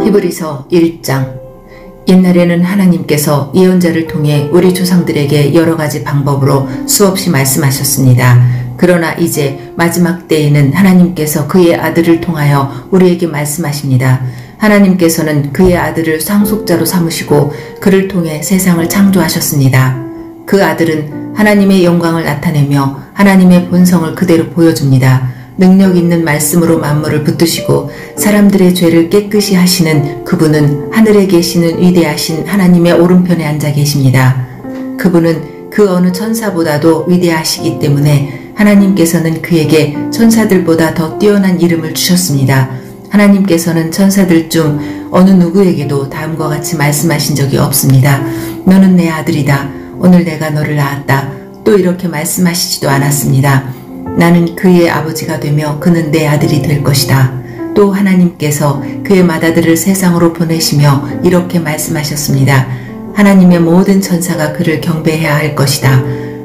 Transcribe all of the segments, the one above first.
히브리서 1장. 옛날에는 하나님께서 예언자를 통해 우리 조상들에게 여러 가지 방법으로 수없이 말씀하셨습니다. 그러나 이제 마지막 때에는 하나님께서 그의 아들을 통하여 우리에게 말씀하십니다. 하나님께서는 그의 아들을 상속자로 삼으시고 그를 통해 세상을 창조하셨습니다. 그 아들은 하나님의 영광을 나타내며 하나님의 본성을 그대로 보여줍니다. 능력 있는 말씀으로 만물을 붙드시고 사람들의 죄를 깨끗이 하시는 그분은 하늘에 계시는 위대하신 하나님의 오른편에 앉아 계십니다. 그분은 그 어느 천사보다도 위대하시기 때문에 하나님께서는 그에게 천사들보다 더 뛰어난 이름을 주셨습니다. 하나님께서는 천사들 중 어느 누구에게도 다음과 같이 말씀하신 적이 없습니다. 너는 내 아들이다. 오늘 내가 너를 낳았다. 또 이렇게 말씀하시지도 않았습니다. 나는 그의 아버지가 되며 그는 내 아들이 될 것이다. 또 하나님께서 그의 맏아들을 세상으로 보내시며 이렇게 말씀하셨습니다. 하나님의 모든 천사가 그를 경배해야 할 것이다.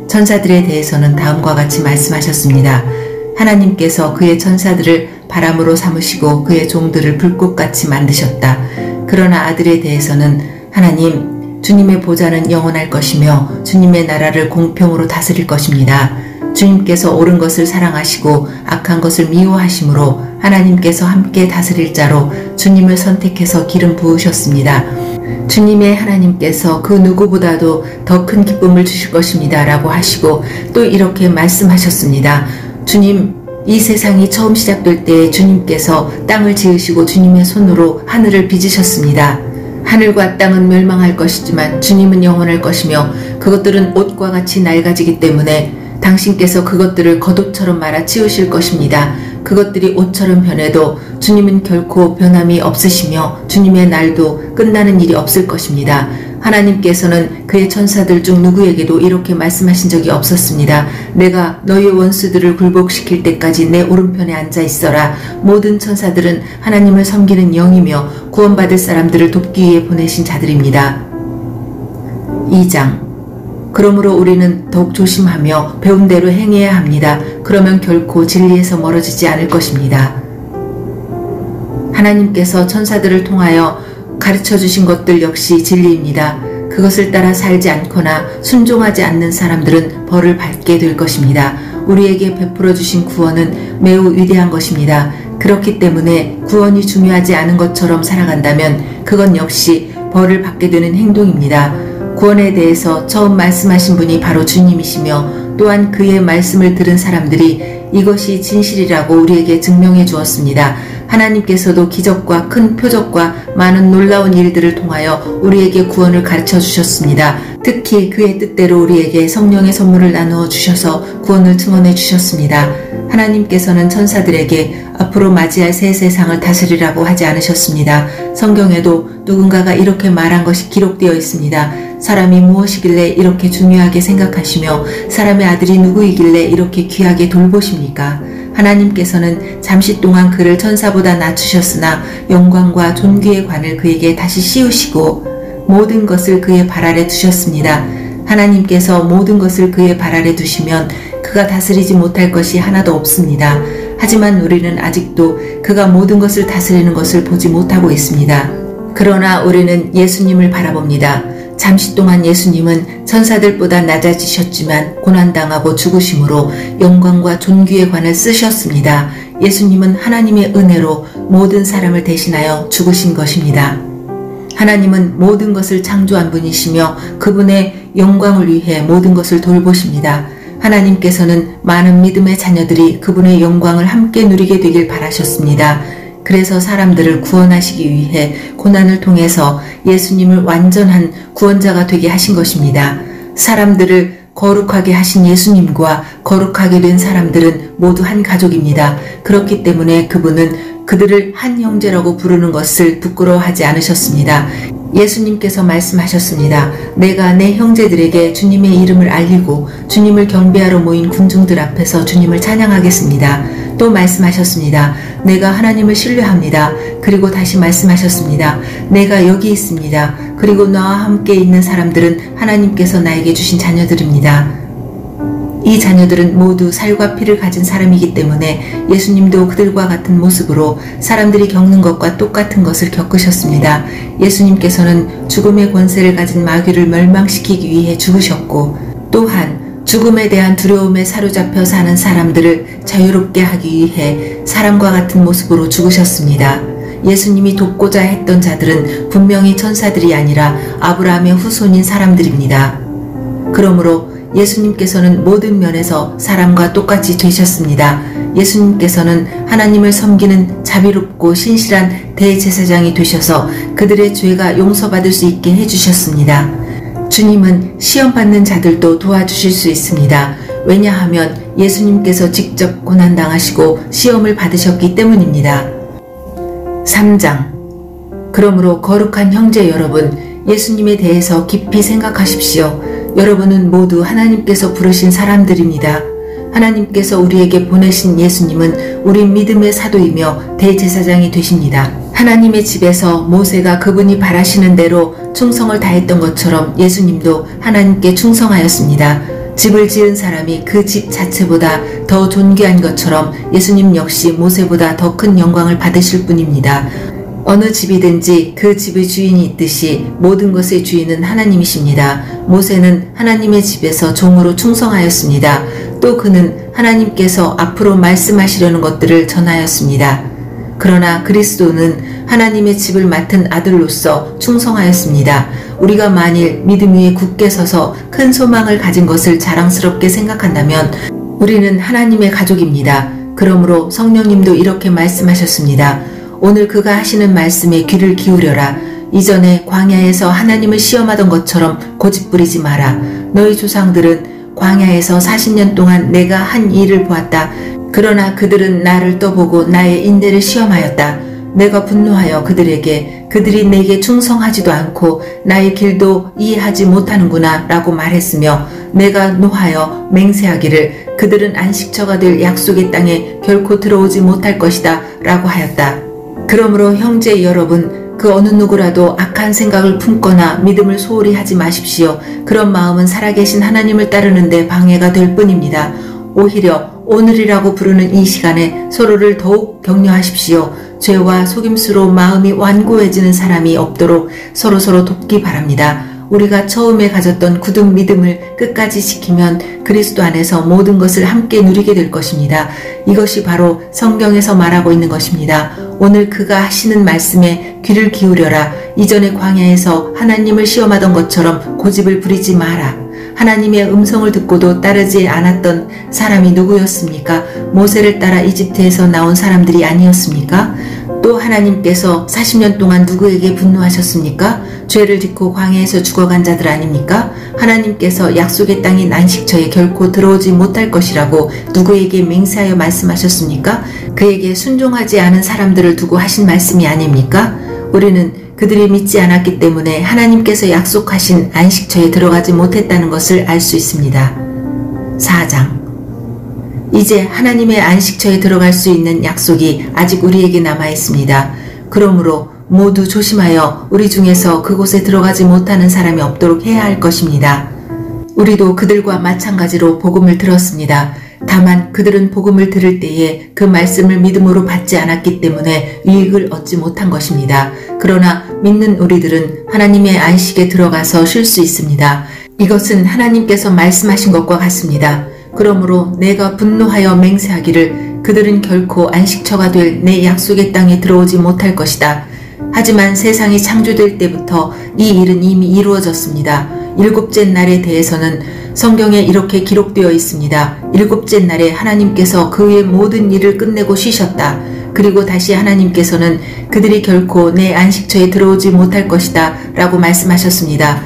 천사들에 대해서는 다음과 같이 말씀하셨습니다. 하나님께서 그의 천사들을 바람으로 삼으시고 그의 종들을 불꽃같이 만드셨다. 그러나 아들에 대해서는 하나님, 주님의 보좌는 영원할 것이며 주님의 나라를 공평으로 다스릴 것입니다. 주님께서 옳은 것을 사랑하시고 악한 것을 미워하심으로 하나님께서 함께 다스릴 자로 주님을 선택해서 기름 부으셨습니다. 주님의 하나님께서 그 누구보다도 더 큰 기쁨을 주실 것입니다. 라고 하시고 또 이렇게 말씀하셨습니다. 주님, 이 세상이 처음 시작될 때에 주님께서 땅을 지으시고 주님의 손으로 하늘을 빚으셨습니다. 하늘과 땅은 멸망할 것이지만 주님은 영원할 것이며 그것들은 옷과 같이 낡아지기 때문에 당신께서 그것들을 겉옷처럼 말아 치우실 것입니다. 그것들이 옷처럼 변해도 주님은 결코 변함이 없으시며 주님의 날도 끝나는 일이 없을 것입니다. 하나님께서는 그의 천사들 중 누구에게도 이렇게 말씀하신 적이 없었습니다. 내가 너희의 원수들을 굴복시킬 때까지 내 오른편에 앉아 있어라. 모든 천사들은 하나님을 섬기는 영이며 구원받을 사람들을 돕기 위해 보내신 자들입니다. 2장. 그러므로 우리는 더욱 조심하며 배운 대로 행해야 합니다. 그러면 결코 진리에서 멀어지지 않을 것입니다. 하나님께서 천사들을 통하여 가르쳐 주신 것들 역시 진리입니다. 그것을 따라 살지 않거나 순종하지 않는 사람들은 벌을 받게 될 것입니다. 우리에게 베풀어 주신 구원은 매우 위대한 것입니다. 그렇기 때문에 구원이 중요하지 않은 것처럼 살아간다면 그건 역시 벌을 받게 되는 행동입니다. 구원에 대해서 처음 말씀하신 분이 바로 주님이시며 또한 그의 말씀을 들은 사람들이 이것이 진실이라고 우리에게 증명해 주었습니다. 하나님께서도 기적과 큰 표적과 많은 놀라운 일들을 통하여 우리에게 구원을 가르쳐 주셨습니다. 특히 그의 뜻대로 우리에게 성령의 선물을 나누어 주셔서 구원을 증언해 주셨습니다. 하나님께서는 천사들에게 앞으로 맞이할 새 세상을 다스리라고 하지 않으셨습니다. 성경에도 누군가가 이렇게 말한 것이 기록되어 있습니다. 사람이 무엇이길래 이렇게 중요하게 생각하시며 사람의 아들이 누구이길래 이렇게 귀하게 돌보십니까? 하나님께서는 잠시 동안 그를 천사보다 낮추셨으나 영광과 존귀의 관을 그에게 다시 씌우시고 모든 것을 그의 발 아래 두셨습니다. 하나님께서 모든 것을 그의 발 아래 두시면 그가 다스리지 못할 것이 하나도 없습니다. 하지만 우리는 아직도 그가 모든 것을 다스리는 것을 보지 못하고 있습니다. 그러나 우리는 예수님을 바라봅니다. 잠시 동안 예수님은 천사들보다 낮아지셨지만 고난당하고 죽으심으로 영광과 존귀의 관을 쓰셨습니다. 예수님은 하나님의 은혜로 모든 사람을 대신하여 죽으신 것입니다. 하나님은 모든 것을 창조한 분이시며 그분의 영광을 위해 모든 것을 돌보십니다. 하나님께서는 많은 믿음의 자녀들이 그분의 영광을 함께 누리게 되길 바라셨습니다. 그래서 사람들을 구원하시기 위해 고난을 통해서 예수님을 완전한 구원자가 되게 하신 것입니다. 사람들을 거룩하게 하신 예수님과 거룩하게 된 사람들은 모두 한 가족입니다. 그렇기 때문에 그분은 그들을 한 형제라고 부르는 것을 부끄러워하지 않으셨습니다. 예수님께서 말씀하셨습니다. 내가 내 형제들에게 주님의 이름을 알리고 주님을 경배하러 모인 군중들 앞에서 주님을 찬양하겠습니다. 또 말씀하셨습니다. 내가 하나님을 신뢰합니다. 그리고 다시 말씀하셨습니다. 내가 여기 있습니다. 그리고 나와 함께 있는 사람들은 하나님께서 나에게 주신 자녀들입니다. 이 자녀들은 모두 살과 피를 가진 사람이기 때문에 예수님도 그들과 같은 모습으로 사람들이 겪는 것과 똑같은 것을 겪으셨습니다. 예수님께서는 죽음의 권세를 가진 마귀를 멸망시키기 위해 죽으셨고, 또한 죽음에 대한 두려움에 사로잡혀 사는 사람들을 자유롭게 하기 위해 사람과 같은 모습으로 죽으셨습니다. 예수님이 돕고자 했던 자들은 분명히 천사들이 아니라 아브라함의 후손인 사람들입니다. 그러므로 예수님께서는 모든 면에서 사람과 똑같이 되셨습니다. 예수님께서는 하나님을 섬기는 자비롭고 신실한 대제사장이 되셔서 그들의 죄가 용서받을 수 있게 해주셨습니다. 주님은 시험받는 자들도 도와주실 수 있습니다. 왜냐하면 예수님께서 직접 고난당하시고 시험을 받으셨기 때문입니다. 3장. 그러므로 거룩한 형제 여러분, 예수님에 대해서 깊이 생각하십시오. 여러분은 모두 하나님께서 부르신 사람들입니다. 하나님께서 우리에게 보내신 예수님은 우리 믿음의 사도이며 대제사장이 되십니다. 하나님의 집에서 모세가 그분이 바라시는 대로 충성을 다했던 것처럼 예수님도 하나님께 충성하였습니다. 집을 지은 사람이 그 집 자체보다 더 존귀한 것처럼 예수님 역시 모세보다 더 큰 영광을 받으실 분입니다. 어느 집이든지 그 집의 주인이 있듯이 모든 것의 주인은 하나님이십니다. 모세는 하나님의 집에서 종으로 충성하였습니다. 또 그는 하나님께서 앞으로 말씀하시려는 것들을 전하였습니다. 그러나 그리스도는 하나님의 집을 맡은 아들로서 충성하였습니다. 우리가 만일 믿음 위에 굳게 서서 큰 소망을 가진 것을 자랑스럽게 생각한다면 우리는 하나님의 가족입니다. 그러므로 성령님도 이렇게 말씀하셨습니다. 오늘 그가 하시는 말씀에 귀를 기울여라. 이전에 광야에서 하나님을 시험하던 것처럼 고집부리지 마라. 너희 조상들은 광야에서 40년 동안 내가 한 일을 보았다. 그러나 그들은 나를 떠보고 나의 인대를 시험하였다. 내가 분노하여 그들이 내게 충성하지도 않고 나의 길도 이해하지 못하는구나 라고 말했으며, 내가 노하여 맹세하기를 그들은 안식처가 될 약속의 땅에 결코 들어오지 못할 것이다 라고 하였다. 그러므로 형제 여러분, 그 어느 누구라도 악한 생각을 품거나 믿음을 소홀히 하지 마십시오. 그런 마음은 살아계신 하나님을 따르는데 방해가 될 뿐입니다. 오히려 오늘이라고 부르는 이 시간에 서로를 더욱 격려하십시오. 죄와 속임수로 마음이 완고해지는 사람이 없도록 서로서로 돕기 바랍니다. 우리가 처음에 가졌던 굳은 믿음을 끝까지 지키면 그리스도 안에서 모든 것을 함께 누리게 될 것입니다. 이것이 바로 성경에서 말하고 있는 것입니다. 오늘 그가 하시는 말씀에 귀를 기울여라. 이전에 광야에서 하나님을 시험하던 것처럼 고집을 부리지 마라. 하나님의 음성을 듣고도 따르지 않았던 사람이 누구였습니까? 모세를 따라 이집트에서 나온 사람들이 아니었습니까? 또 하나님께서 40년 동안 누구에게 분노하셨습니까? 죄를 짓고 광야에서 죽어간 자들 아닙니까? 하나님께서 약속의 땅인 안식처에 결코 들어오지 못할 것이라고 누구에게 맹세하여 말씀하셨습니까? 그에게 순종하지 않은 사람들을 두고 하신 말씀이 아닙니까? 우리는 그들이 믿지 않았기 때문에 하나님께서 약속하신 안식처에 들어가지 못했다는 것을 알 수 있습니다. 4장. 이제 하나님의 안식처에 들어갈 수 있는 약속이 아직 우리에게 남아 있습니다. 그러므로 모두 조심하여 우리 중에서 그곳에 들어가지 못하는 사람이 없도록 해야 할 것입니다. 우리도 그들과 마찬가지로 복음을 들었습니다. 다만 그들은 복음을 들을 때에 그 말씀을 믿음으로 받지 않았기 때문에 유익을 얻지 못한 것입니다. 그러나 믿는 우리들은 하나님의 안식에 들어가서 쉴 수 있습니다. 이것은 하나님께서 말씀하신 것과 같습니다. 그러므로 내가 분노하여 맹세하기를 그들은 결코 안식처가 될 내 약속의 땅에 들어오지 못할 것이다. 하지만 세상이 창조될 때부터 이 일은 이미 이루어졌습니다. 일곱째 날에 대해서는 성경에 이렇게 기록되어 있습니다. 일곱째 날에 하나님께서 그의 모든 일을 끝내고 쉬셨다. 그리고 다시 하나님께서는 그들이 결코 내 안식처에 들어오지 못할 것이다 라고 말씀하셨습니다.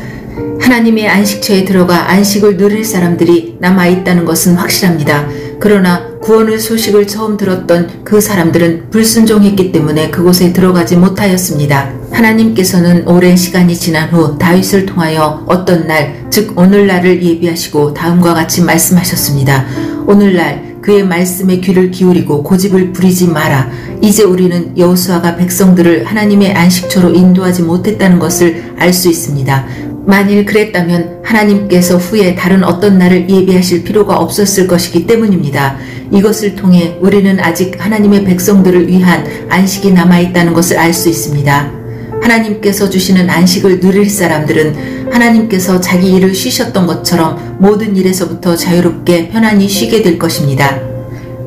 하나님의 안식처에 들어가 안식을 누릴 사람들이 남아있다는 것은 확실합니다. 그러나 구원의 소식을 처음 들었던 그 사람들은 불순종했기 때문에 그곳에 들어가지 못하였습니다. 하나님께서는 오랜 시간이 지난 후 다윗을 통하여 어떤 날, 즉 오늘날을 예비하시고 다음과 같이 말씀하셨습니다. 오늘날 그의 말씀에 귀를 기울이고 고집을 부리지 마라. 이제 우리는 여호수아가 백성들을 하나님의 안식처로 인도하지 못했다는 것을 알 수 있습니다. 만일 그랬다면 하나님께서 후에 다른 어떤 날을 예비하실 필요가 없었을 것이기 때문입니다. 이것을 통해 우리는 아직 하나님의 백성들을 위한 안식이 남아있다는 것을 알 수 있습니다. 하나님께서 주시는 안식을 누릴 사람들은 하나님께서 자기 일을 쉬셨던 것처럼 모든 일에서부터 자유롭게 편안히 쉬게 될 것입니다.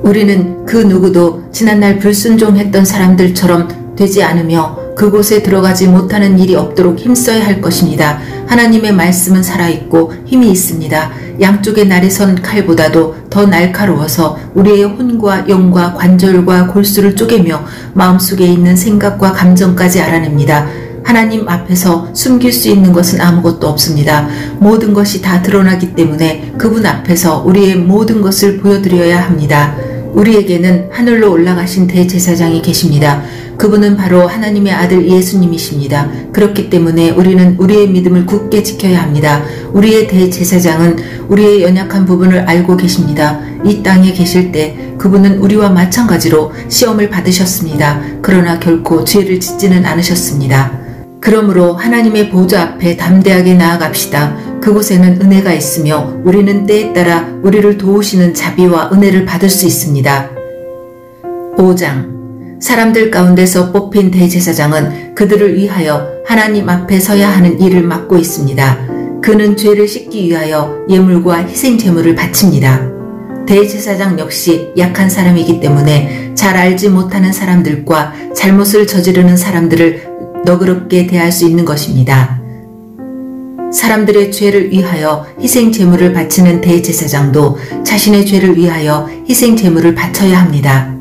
우리는 그 누구도 지난날 불순종했던 사람들처럼 되지 않으며 그곳에 들어가지 못하는 일이 없도록 힘써야 할 것입니다. 하나님의 말씀은 살아있고 힘이 있습니다. 양쪽의 날에 선 칼보다도 더 날카로워서 우리의 혼과 영과 관절과 골수를 쪼개며 마음속에 있는 생각과 감정까지 알아냅니다. 하나님 앞에서 숨길 수 있는 것은 아무것도 없습니다. 모든 것이 다 드러나기 때문에 그분 앞에서 우리의 모든 것을 보여드려야 합니다. 우리에게는 하늘로 올라가신 대제사장이 계십니다. 그분은 바로 하나님의 아들 예수님이십니다. 그렇기 때문에 우리는 우리의 믿음을 굳게 지켜야 합니다. 우리의 대제사장은 우리의 연약한 부분을 알고 계십니다. 이 땅에 계실 때 그분은 우리와 마찬가지로 시험을 받으셨습니다. 그러나 결코 죄를 짓지는 않으셨습니다. 그러므로 하나님의 보좌 앞에 담대하게 나아갑시다. 그곳에는 은혜가 있으며 우리는 때에 따라 우리를 도우시는 자비와 은혜를 받을 수 있습니다. 5장 사람들 가운데서 뽑힌 대제사장은 그들을 위하여 하나님 앞에 서야 하는 일을 맡고 있습니다. 그는 죄를 씻기 위하여 예물과 희생 제물을 바칩니다. 대제사장 역시 약한 사람이기 때문에 잘 알지 못하는 사람들과 잘못을 저지르는 사람들을 너그럽게 대할 수 있는 것입니다. 사람들의 죄를 위하여 희생 제물을 바치는 대제사장도 자신의 죄를 위하여 희생 제물을 바쳐야 합니다.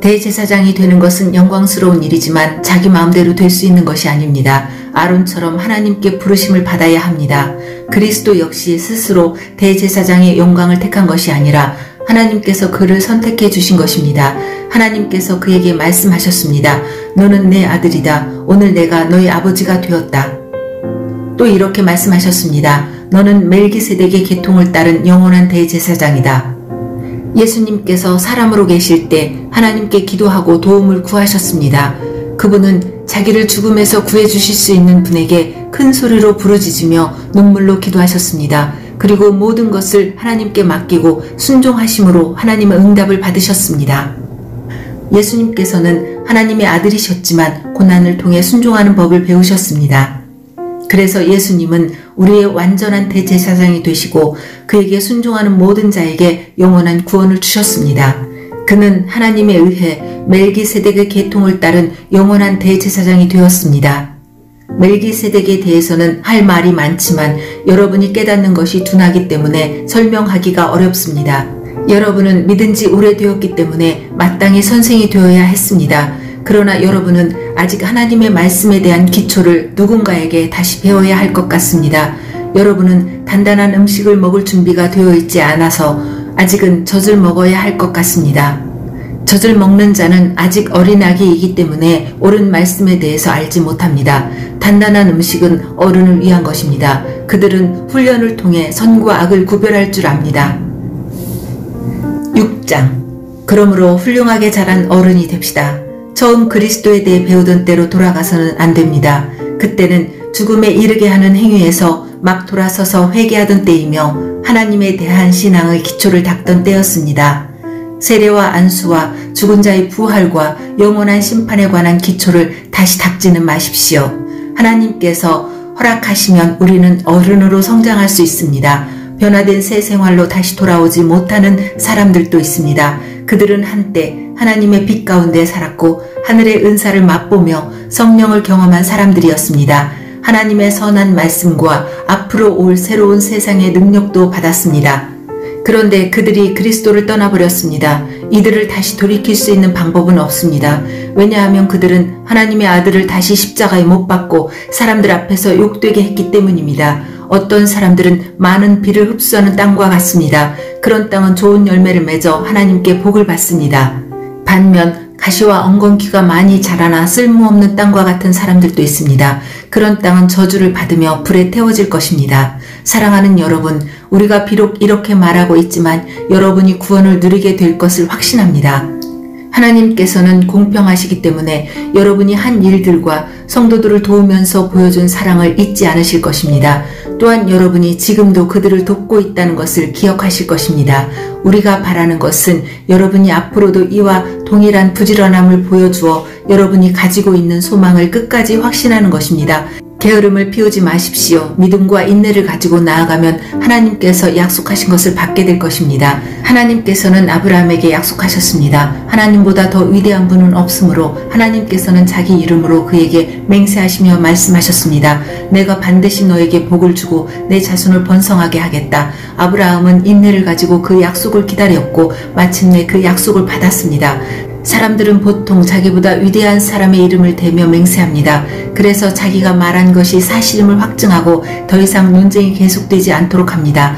대제사장이 되는 것은 영광스러운 일이지만 자기 마음대로 될 수 있는 것이 아닙니다. 아론처럼 하나님께 부르심을 받아야 합니다. 그리스도 역시 스스로 대제사장의 영광을 택한 것이 아니라 하나님께서 그를 선택해 주신 것입니다. 하나님께서 그에게 말씀하셨습니다. 너는 내 아들이다. 오늘 내가 너의 아버지가 되었다. 또 이렇게 말씀하셨습니다. 너는 멜기세덱의 계통을 따른 영원한 대제사장이다. 예수님께서 사람으로 계실 때 하나님께 기도하고 도움을 구하셨습니다. 그분은 자기를 죽음에서 구해주실 수 있는 분에게 큰 소리로 부르짖으며 눈물로 기도하셨습니다. 그리고 모든 것을 하나님께 맡기고 순종하심으로 하나님의 응답을 받으셨습니다. 예수님께서는 하나님의 아들이셨지만 고난을 통해 순종하는 법을 배우셨습니다. 그래서 예수님은 우리의 완전한 대제사장이 되시고 그에게 순종하는 모든 자에게 영원한 구원을 주셨습니다. 그는 하나님에 의해 멜기세덱의 계통을 따른 영원한 대제사장이 되었습니다. 멜기세덱에 대해서는 할 말이 많지만 여러분이 깨닫는 것이 둔하기 때문에 설명하기가 어렵습니다. 여러분은 믿은 지 오래되었기 때문에 마땅히 선생이 되어야 했습니다. 그러나 여러분은 아직 하나님의 말씀에 대한 기초를 누군가에게 다시 배워야 할 것 같습니다. 여러분은 단단한 음식을 먹을 준비가 되어 있지 않아서 아직은 젖을 먹어야 할 것 같습니다. 젖을 먹는 자는 아직 어린 아기이기 때문에 옳은 말씀에 대해서 알지 못합니다. 단단한 음식은 어른을 위한 것입니다. 그들은 훈련을 통해 선과 악을 구별할 줄 압니다. 6장 그러므로 훌륭하게 자란 어른이 됩시다. 처음 그리스도에 대해 배우던 때로 돌아가서는 안 됩니다. 그때는 죽음에 이르게 하는 행위에서 막 돌아서서 회개하던 때이며 하나님에 대한 신앙의 기초를 닦던 때였습니다. 세례와 안수와 죽은 자의 부활과 영원한 심판에 관한 기초를 다시 닦지는 마십시오. 하나님께서 허락하시면 우리는 어른으로 성장할 수 있습니다. 변화된 새 생활로 다시 돌아오지 못하는 사람들도 있습니다. 그들은 한때 하나님의 빛 가운데 살았고 하늘의 은사를 맛보며 성령을 경험한 사람들이었습니다. 하나님의 선한 말씀과 앞으로 올 새로운 세상의 능력도 받았습니다. 그런데 그들이 그리스도를 떠나버렸습니다. 이들을 다시 돌이킬 수 있는 방법은 없습니다. 왜냐하면 그들은 하나님의 아들을 다시 십자가에 못 박고 사람들 앞에서 욕되게 했기 때문입니다. 어떤 사람들은 많은 비를 흡수하는 땅과 같습니다. 그런 땅은 좋은 열매를 맺어 하나님께 복을 받습니다. 반면 가시와 엉겅퀴가 많이 자라나 쓸모없는 땅과 같은 사람들도 있습니다. 그런 땅은 저주를 받으며 불에 태워질 것입니다. 사랑하는 여러분, 우리가 비록 이렇게 말하고 있지만 여러분이 구원을 누리게 될 것을 확신합니다. 하나님께서는 공평하시기 때문에 여러분이 한 일들과 성도들을 도우면서 보여준 사랑을 잊지 않으실 것입니다. 또한 여러분이 지금도 그들을 돕고 있다는 것을 기억하실 것입니다. 우리가 바라는 것은 여러분이 앞으로도 이와 동일한 부지런함을 보여주어 여러분이 가지고 있는 소망을 끝까지 확신하는 것입니다. 게으름을 피우지 마십시오. 믿음과 인내를 가지고 나아가면 하나님께서 약속하신 것을 받게 될 것입니다. 하나님께서는 아브라함에게 약속하셨습니다. 하나님보다 더 위대한 분은 없으므로 하나님께서는 자기 이름으로 그에게 맹세하시며 말씀하셨습니다. 내가 반드시 너에게 복을 주고 내 자손을 번성하게 하겠다. 아브라함은 인내를 가지고 그 약속을 기다렸고 마침내 그 약속을 받았습니다. 사람들은 보통 자기보다 위대한 사람의 이름을 대며 맹세합니다. 그래서 자기가 말한 것이 사실임을 확증하고 더 이상 논쟁이 계속되지 않도록 합니다.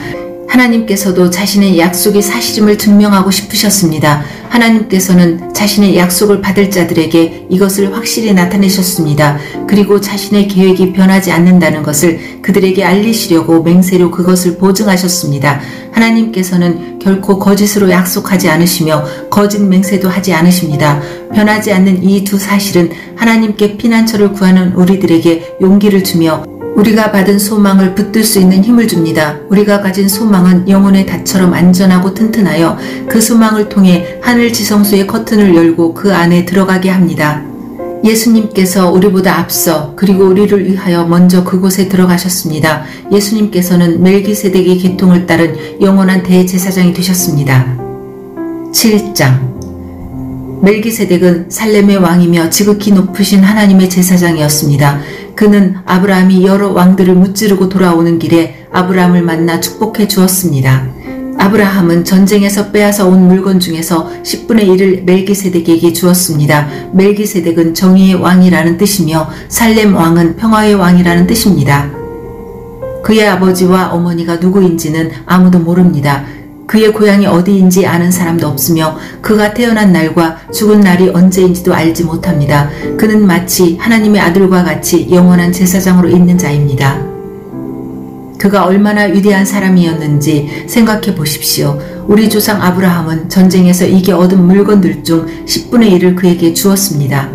하나님께서도 자신의 약속이 사실임을 증명하고 싶으셨습니다. 하나님께서는 자신의 약속을 받을 자들에게 이것을 확실히 나타내셨습니다. 그리고 자신의 계획이 변하지 않는다는 것을 그들에게 알리시려고 맹세로 그것을 보증하셨습니다. 하나님께서는 결코 거짓으로 약속하지 않으시며 거짓 맹세도 하지 않으십니다. 변하지 않는 이 두 사실은 하나님께 피난처를 구하는 우리들에게 용기를 주며 우리가 받은 소망을 붙들 수 있는 힘을 줍니다. 우리가 가진 소망은 영혼의 닷처럼 안전하고 튼튼하여 그 소망을 통해 하늘 지성소의 커튼을 열고 그 안에 들어가게 합니다. 예수님께서 우리보다 앞서 그리고 우리를 위하여 먼저 그곳에 들어가셨습니다. 예수님께서는 멜기세덱의 계통을 따른 영원한 대제사장이 되셨습니다. 7장 멜기세덱은 살렘의 왕이며 지극히 높으신 하나님의 제사장이었습니다. 그는 아브라함이 여러 왕들을 무찌르고 돌아오는 길에 아브라함을 만나 축복해 주었습니다. 아브라함은 전쟁에서 빼앗아 온 물건 중에서 10분의 1을 멜기세덱에게 주었습니다. 멜기세덱은 정의의 왕이라는 뜻이며 살렘 왕은 평화의 왕이라는 뜻입니다. 그의 아버지와 어머니가 누구인지는 아무도 모릅니다. 그의 고향이 어디인지 아는 사람도 없으며 그가 태어난 날과 죽은 날이 언제인지도 알지 못합니다. 그는 마치 하나님의 아들과 같이 영원한 제사장으로 있는 자입니다. 그가 얼마나 위대한 사람이었는지 생각해 보십시오. 우리 조상 아브라함은 전쟁에서 이겨 얻은 물건들 중 10분의 1을 그에게 주었습니다.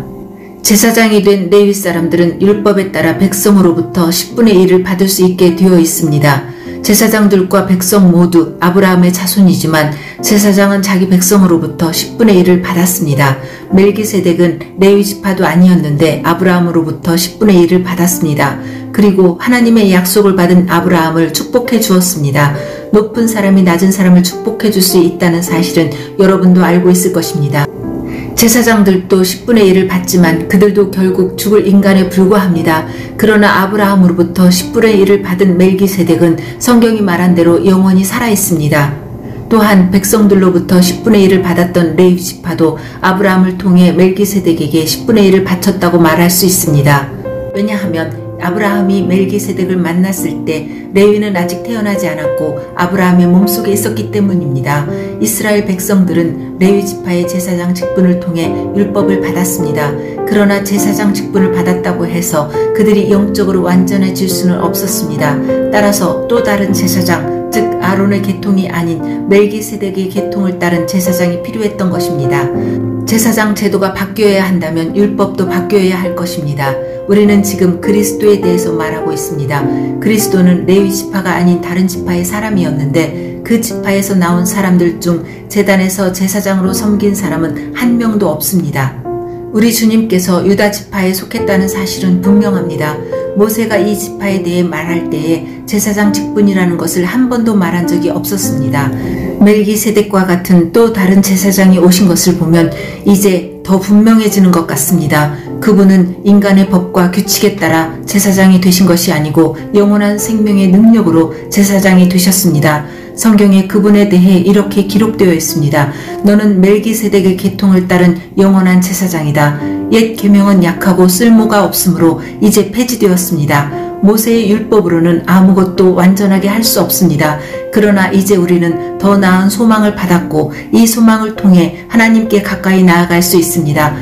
제사장이 된 레위 사람들은 율법에 따라 백성으로부터 10분의 1을 받을 수 있게 되어 있습니다. 제사장들과 백성 모두 아브라함의 자손이지만 제사장은 자기 백성으로부터 10분의 1을 받았습니다. 멜기세덱은 레위 지파도 아니었는데 아브라함으로부터 10분의 1을 받았습니다. 그리고 하나님의 약속을 받은 아브라함을 축복해 주었습니다. 높은 사람이 낮은 사람을 축복해 줄 수 있다는 사실은 여러분도 알고 있을 것입니다. 제사장들도 10분의 1을 받지만 그들도 결국 죽을 인간에 불과합니다. 그러나 아브라함으로부터 10분의 1을 받은 멜기세덱은 성경이 말한 대로 영원히 살아있습니다. 또한 백성들로부터 10분의 1을 받았던 레위 지파도 아브라함을 통해 멜기세덱에게 10분의 1을 바쳤다고 말할 수 있습니다. 왜냐하면 아브라함이 멜기세덱을 만났을 때 레위는 아직 태어나지 않았고 아브라함의 몸속에 있었기 때문입니다. 이스라엘 백성들은 레위 지파의 제사장 직분을 통해 율법을 받았습니다. 그러나 제사장 직분을 받았다고 해서 그들이 영적으로 완전해질 수는 없었습니다. 따라서 또 다른 제사장, 즉 아론의 계통이 아닌 멜기세덱의 계통을 따른 제사장이 필요했던 것입니다. 제사장 제도가 바뀌어야 한다면 율법도 바뀌어야 할 것입니다. 우리는 지금 그리스도에 대해서 말하고 있습니다. 그리스도는 레위 지파가 아닌 다른 지파의 사람이었는데 그 지파에서 나온 사람들 중 제단에서 제사장으로 섬긴 사람은 한 명도 없습니다. 우리 주님께서 유다 지파에 속했다는 사실은 분명합니다. 모세가 이 지파에 대해 말할 때에 제사장 직분이라는 것을 한 번도 말한 적이 없었습니다. 멜기세덱과 같은 또 다른 제사장이 오신 것을 보면 이제 더 분명해지는 것 같습니다. 그분은 인간의 법과 규칙에 따라 제사장이 되신 것이 아니고 영원한 생명의 능력으로 제사장이 되셨습니다. 성경에 그분에 대해 이렇게 기록되어 있습니다. 너는 멜기세덱의 계통을 따른 영원한 제사장이다. 옛 계명은 약하고 쓸모가 없으므로 이제 폐지되었습니다. 모세의 율법으로는 아무것도 완전하게 할 수 없습니다. 그러나 이제 우리는 더 나은 소망을 받았고 이 소망을 통해 하나님께 가까이 나아갈 수 있습니다.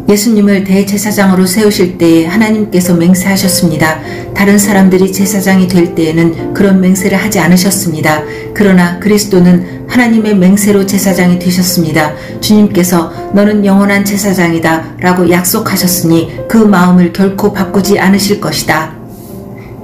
예수님을 대제사장으로 세우실 때에 하나님께서 맹세하셨습니다. 다른 사람들이 제사장이 될 때에는 그런 맹세를 하지 않으셨습니다. 그러나 그리스도는 하나님의 맹세로 제사장이 되셨습니다. 주님께서 너는 영원한 제사장이다 라고 약속하셨으니 그 마음을 결코 바꾸지 않으실 것이다.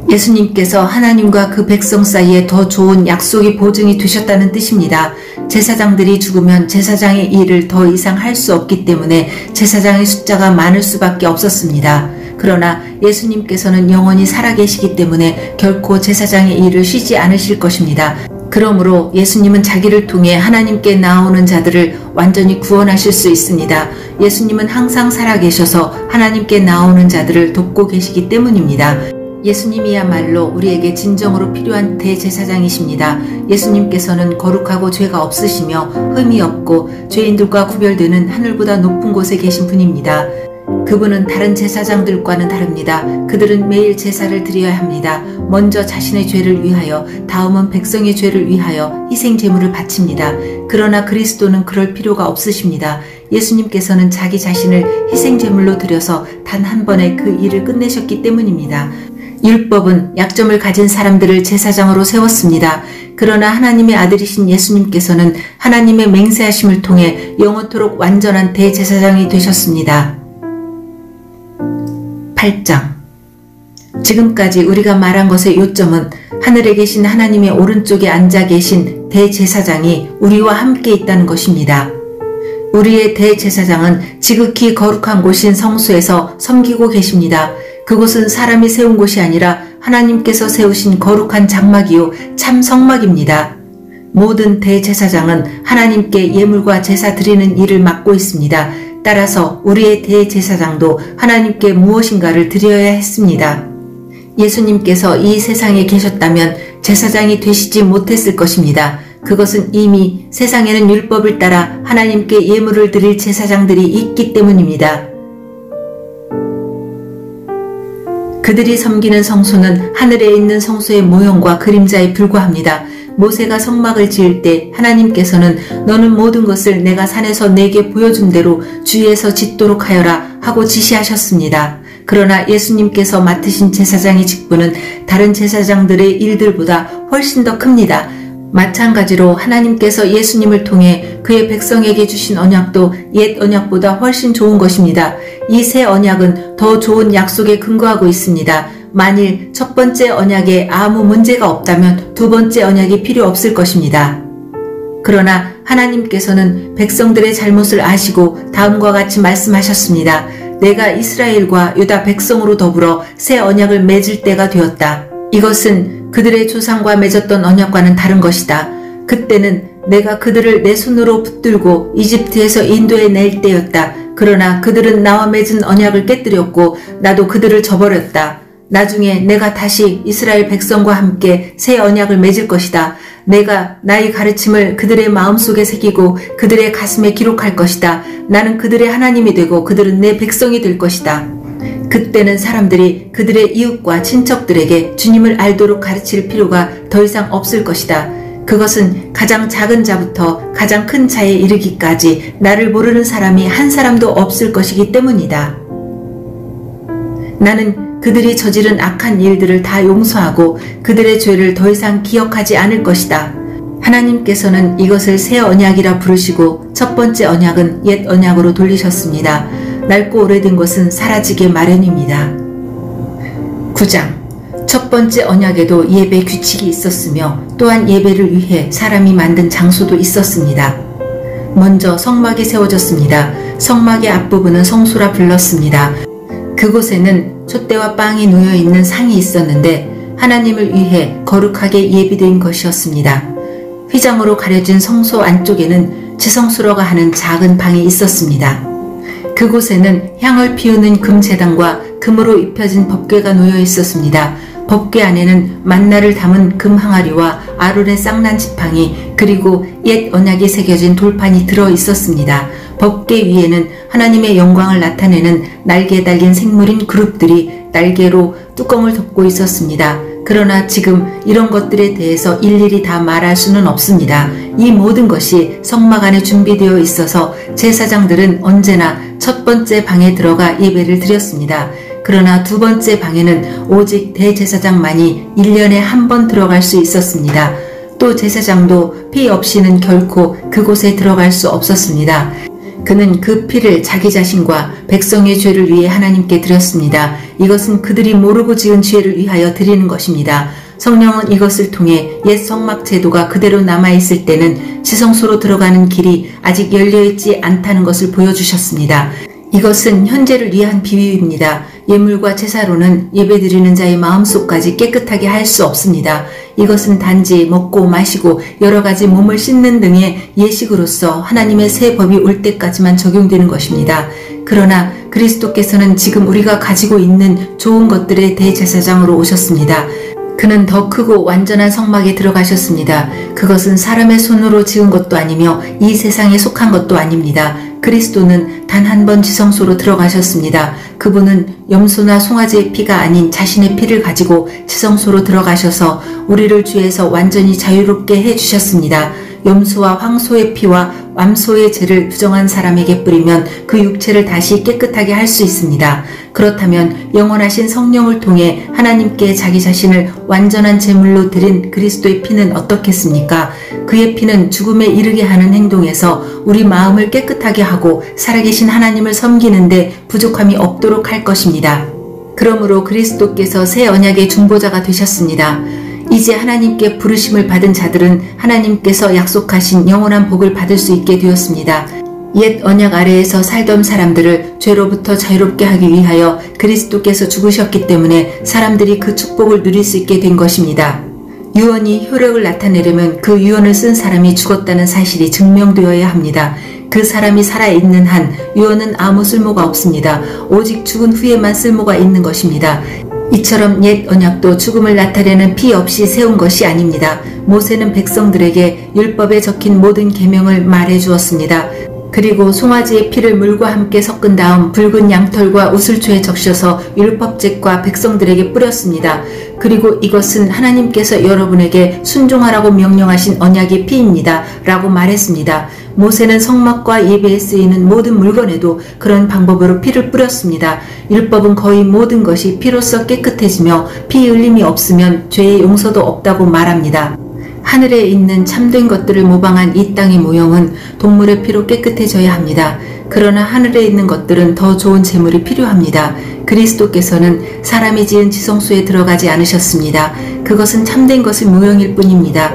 예수님께서 하나님과 그 백성 사이에 더 좋은 약속이 보증이 되셨다는 뜻입니다. 제사장들이 죽으면 제사장의 일을 더 이상 할 수 없기 때문에 제사장의 숫자가 많을 수밖에 없었습니다. 그러나 예수님께서는 영원히 살아계시기 때문에 결코 제사장의 일을 쉬지 않으실 것입니다. 그러므로 예수님은 자기를 통해 하나님께 나오는 자들을 완전히 구원하실 수 있습니다. 예수님은 항상 살아계셔서 하나님께 나오는 자들을 돕고 계시기 때문입니다. 예수님이야말로 우리에게 진정으로 필요한 대제사장이십니다. 예수님께서는 거룩하고 죄가 없으시며 흠이 없고 죄인들과 구별되는 하늘보다 높은 곳에 계신 분입니다. 그분은 다른 제사장들과는 다릅니다. 그들은 매일 제사를 드려야 합니다. 먼저 자신의 죄를 위하여, 다음은 백성의 죄를 위하여 희생 제물을 바칩니다. 그러나 그리스도는 그럴 필요가 없으십니다. 예수님께서는 자기 자신을 희생 제물로 드려서 단 한 번에 그 일을 끝내셨기 때문입니다. 율법은 약점을 가진 사람들을 제사장으로 세웠습니다. 그러나 하나님의 아들이신 예수님께서는 하나님의 맹세하심을 통해 영원토록 완전한 대제사장이 되셨습니다. 8장. 지금까지 우리가 말한 것의 요점은 하늘에 계신 하나님의 오른쪽에 앉아 계신 대제사장이 우리와 함께 있다는 것입니다. 우리의 대제사장은 지극히 거룩한 곳인 성소에서 섬기고 계십니다. 그곳은 사람이 세운 곳이 아니라 하나님께서 세우신 거룩한 장막이요 참 성막입니다. 모든 대제사장은 하나님께 예물과 제사 드리는 일을 맡고 있습니다. 따라서 우리의 대제사장도 하나님께 무엇인가를 드려야 했습니다. 예수님께서 이 세상에 계셨다면 제사장이 되시지 못했을 것입니다. 그것은 이미 세상에는 율법을 따라 하나님께 예물을 드릴 제사장들이 있기 때문입니다. 그들이 섬기는 성소는 하늘에 있는 성소의 모형과 그림자에 불과합니다. 모세가 성막을 지을 때 하나님께서는 너는 모든 것을 내가 산에서 내게 보여준 대로 주위에서 짓도록 하여라 하고 지시하셨습니다. 그러나 예수님께서 맡으신 제사장의 직분은 다른 제사장들의 일들보다 훨씬 더 큽니다. 마찬가지로 하나님께서 예수님을 통해 그의 백성에게 주신 언약도 옛 언약보다 훨씬 좋은 것입니다. 이 새 언약은 더 좋은 약속에 근거하고 있습니다. 만일 첫 번째 언약에 아무 문제가 없다면 두 번째 언약이 필요 없을 것입니다. 그러나 하나님께서는 백성들의 잘못을 아시고 다음과 같이 말씀하셨습니다. 내가 이스라엘과 유다 백성으로 더불어 새 언약을 맺을 때가 되었다. 이것은 그들의 조상과 맺었던 언약과는 다른 것이다. 그때는 내가 그들을 내 손으로 붙들고 이집트에서 인도해 낼 때였다. 그러나 그들은 나와 맺은 언약을 깨뜨렸고 나도 그들을 저버렸다. 나중에 내가 다시 이스라엘 백성과 함께 새 언약을 맺을 것이다. 내가 나의 가르침을 그들의 마음속에 새기고 그들의 가슴에 기록할 것이다. 나는 그들의 하나님이 되고 그들은 내 백성이 될 것이다. 그때는 사람들이 그들의 이웃과 친척들에게 주님을 알도록 가르칠 필요가 더 이상 없을 것이다. 그것은 가장 작은 자부터 가장 큰 자에 이르기까지 나를 모르는 사람이 한 사람도 없을 것이기 때문이다. 나는 그들이 저지른 악한 일들을 다 용서하고 그들의 죄를 더 이상 기억하지 않을 것이다. 하나님께서는 이것을 새 언약이라 부르시고 첫 번째 언약은 옛 언약으로 돌리셨습니다. 낡고 오래된 것은 사라지게 마련입니다. 9장. 첫 번째 언약에도 예배 규칙이 있었으며 또한 예배를 위해 사람이 만든 장소도 있었습니다. 먼저 성막이 세워졌습니다. 성막의 앞부분은 성소라 불렀습니다. 그곳에는 촛대와 빵이 놓여있는 상이 있었는데 하나님을 위해 거룩하게 예비된 것이었습니다. 휘장으로 가려진 성소 안쪽에는 지성수로가 하는 작은 방이 있었습니다. 그곳에는 향을 피우는 금제단과 금으로 입혀진 법궤가 놓여 있었습니다. 법궤 안에는 만나를 담은 금 항아리와 아론의 쌍난 지팡이 그리고 옛 언약이 새겨진 돌판이 들어 있었습니다. 법궤 위에는 하나님의 영광을 나타내는 날개에 달린 생물인 그룹들이 날개로 뚜껑을 덮고 있었습니다. 그러나 지금 이런 것들에 대해서 일일이 다 말할 수는 없습니다. 이 모든 것이 성막 안에 준비되어 있어서 제사장들은 언제나 첫 번째 방에 들어가 예배를 드렸습니다. 그러나 두 번째 방에는 오직 대제사장만이 1년에 한 번 들어갈 수 있었습니다. 또 제사장도 피 없이는 결코 그곳에 들어갈 수 없었습니다. 그는 그 피를 자기 자신과 백성의 죄를 위해 하나님께 드렸습니다. 이것은 그들이 모르고 지은 죄를 위하여 드리는 것입니다. 성령은 이것을 통해 옛 성막 제도가 그대로 남아있을 때는 지성소로 들어가는 길이 아직 열려있지 않다는 것을 보여주셨습니다. 이것은 현재를 위한 비유입니다. 예물과 제사로는 예배드리는 자의 마음속까지 깨끗하게 할 수 없습니다. 이것은 단지 먹고 마시고 여러가지 몸을 씻는 등의 예식으로서 하나님의 새 법이 올 때까지만 적용되는 것입니다. 그러나 그리스도께서는 지금 우리가 가지고 있는 좋은 것들의 대제사장으로 오셨습니다. 그는 더 크고 완전한 성막에 들어가셨습니다. 그것은 사람의 손으로 지은 것도 아니며 이 세상에 속한 것도 아닙니다. 그리스도는 단 한 번 지성소로 들어가셨습니다. 그분은 염소나 송아지의 피가 아닌 자신의 피를 가지고 지성소로 들어가셔서 우리를 죄에서 완전히 자유롭게 해주셨습니다. 염소와 황소의 피와 암소의 죄를 부정한 사람에게 뿌리면 그 육체를 다시 깨끗하게 할 수 있습니다. 그렇다면 영원하신 성령을 통해 하나님께 자기 자신을 완전한 제물로 드린 그리스도의 피는 어떻겠습니까? 그의 피는 죽음에 이르게 하는 행동에서 우리 마음을 깨끗하게 하고 살아계신 하나님을 섬기는데 부족함이 없도록 할 것입니다. 그러므로 그리스도께서 새 언약의 중보자가 되셨습니다. 이제 하나님께 부르심을 받은 자들은 하나님께서 약속하신 영원한 복을 받을 수 있게 되었습니다. 옛 언약 아래에서 살던 사람들을 죄로부터 자유롭게 하기 위하여 그리스도께서 죽으셨기 때문에 사람들이 그 축복을 누릴 수 있게 된 것입니다. 유언이 효력을 나타내려면 그 유언을 쓴 사람이 죽었다는 사실이 증명되어야 합니다. 그 사람이 살아있는 한 유언은 아무 쓸모가 없습니다. 오직 죽은 후에만 쓸모가 있는 것입니다. 이처럼 옛 언약도 죽음을 나타내는 피 없이 세운 것이 아닙니다. 모세는 백성들에게 율법에 적힌 모든 계명을 말해 주었습니다. 그리고 송아지의 피를 물과 함께 섞은 다음 붉은 양털과 우슬초에 적셔서 율법책과 백성들에게 뿌렸습니다. 그리고 이것은 하나님께서 여러분에게 순종하라고 명령하신 언약의 피입니다. 라고 말했습니다. 모세는 성막과 예배에 쓰이는 모든 물건에도 그런 방법으로 피를 뿌렸습니다. 율법은 거의 모든 것이 피로써 깨끗해지며 피 흘림이 없으면 죄의 용서도 없다고 말합니다. 하늘에 있는 참된 것들을 모방한 이 땅의 모형은 동물의 피로 깨끗해져야 합니다. 그러나 하늘에 있는 것들은 더 좋은 제물이 필요합니다. 그리스도께서는 사람이 지은 지성소에 들어가지 않으셨습니다. 그것은 참된 것의 모형일 뿐입니다.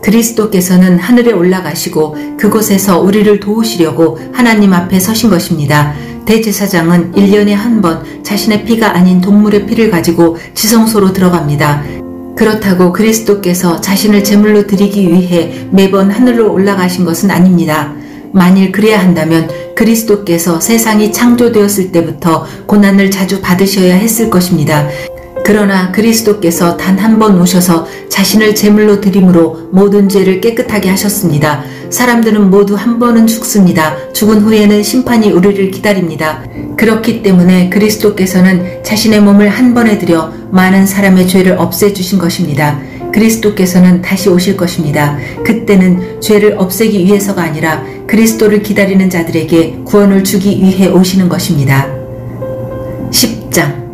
그리스도께서는 하늘에 올라가시고 그곳에서 우리를 도우시려고 하나님 앞에 서신 것입니다. 대제사장은 1년에 한 번 자신의 피가 아닌 동물의 피를 가지고 지성소로 들어갑니다. 그렇다고 그리스도께서 자신을 제물로 드리기 위해 매번 하늘로 올라가신 것은 아닙니다. 만일 그래야 한다면 그리스도께서 세상이 창조되었을 때부터 고난을 자주 받으셔야 했을 것입니다. 그러나 그리스도께서 단 한 번 오셔서 자신을 제물로 드림으로 모든 죄를 깨끗하게 하셨습니다. 사람들은 모두 한 번은 죽습니다. 죽은 후에는 심판이 우리를 기다립니다. 그렇기 때문에 그리스도께서는 자신의 몸을 한 번에 들여 많은 사람의 죄를 없애주신 것입니다. 그리스도께서는 다시 오실 것입니다. 그때는 죄를 없애기 위해서가 아니라 그리스도를 기다리는 자들에게 구원을 주기 위해 오시는 것입니다. 10장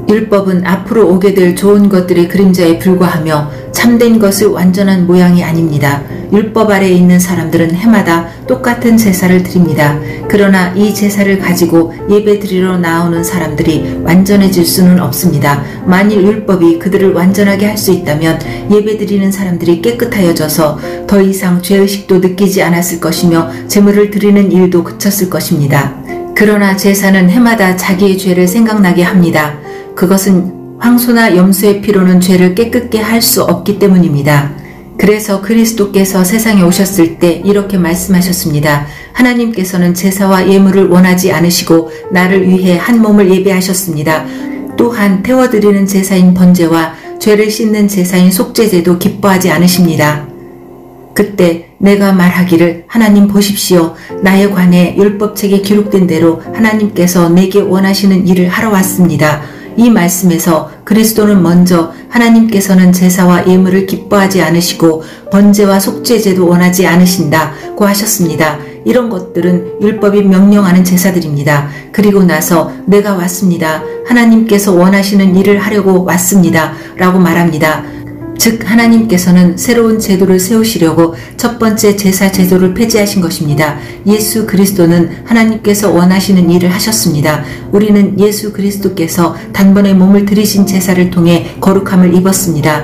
율법은 앞으로 오게 될 좋은 것들의 그림자에 불과하며 참된 것을 완전한 모양이 아닙니다. 율법 아래에 있는 사람들은 해마다 똑같은 제사를 드립니다. 그러나 이 제사를 가지고 예배 드리러 나오는 사람들이 완전해질 수는 없습니다. 만일 율법이 그들을 완전하게 할 수 있다면 예배 드리는 사람들이 깨끗하여져서 더 이상 죄의식도 느끼지 않았을 것이며 제물을 드리는 일도 그쳤을 것입니다. 그러나 제사는 해마다 자기의 죄를 생각나게 합니다. 그것은 황소나 염소의 피로는 죄를 깨끗게 할 수 없기 때문입니다. 그래서 그리스도께서 세상에 오셨을 때 이렇게 말씀하셨습니다. 하나님께서는 제사와 예물을 원하지 않으시고 나를 위해 한 몸을 예배하셨습니다. 또한 태워드리는 제사인 번제와 죄를 씻는 제사인 속죄제도 기뻐하지 않으십니다. 그때 내가 말하기를 하나님 보십시오. 나에 관해 율법책에 기록된 대로 하나님께서 내게 원하시는 일을 하러 왔습니다. 이 말씀에서 그리스도는 먼저 하나님께서는 제사와 예물을 기뻐하지 않으시고 번제와 속죄제도 원하지 않으신다고 하셨습니다. 이런 것들은 율법이 명령하는 제사들입니다. 그리고 나서 내가 왔습니다. 하나님께서 원하시는 일을 하려고 왔습니다. 라고 말합니다. 즉 하나님께서는 새로운 제도를 세우시려고 첫 번째 제사 제도를 폐지하신 것입니다. 예수 그리스도는 하나님께서 원하시는 일을 하셨습니다. 우리는 예수 그리스도께서 단번에 몸을 들이신 제사를 통해 거룩함을 입었습니다.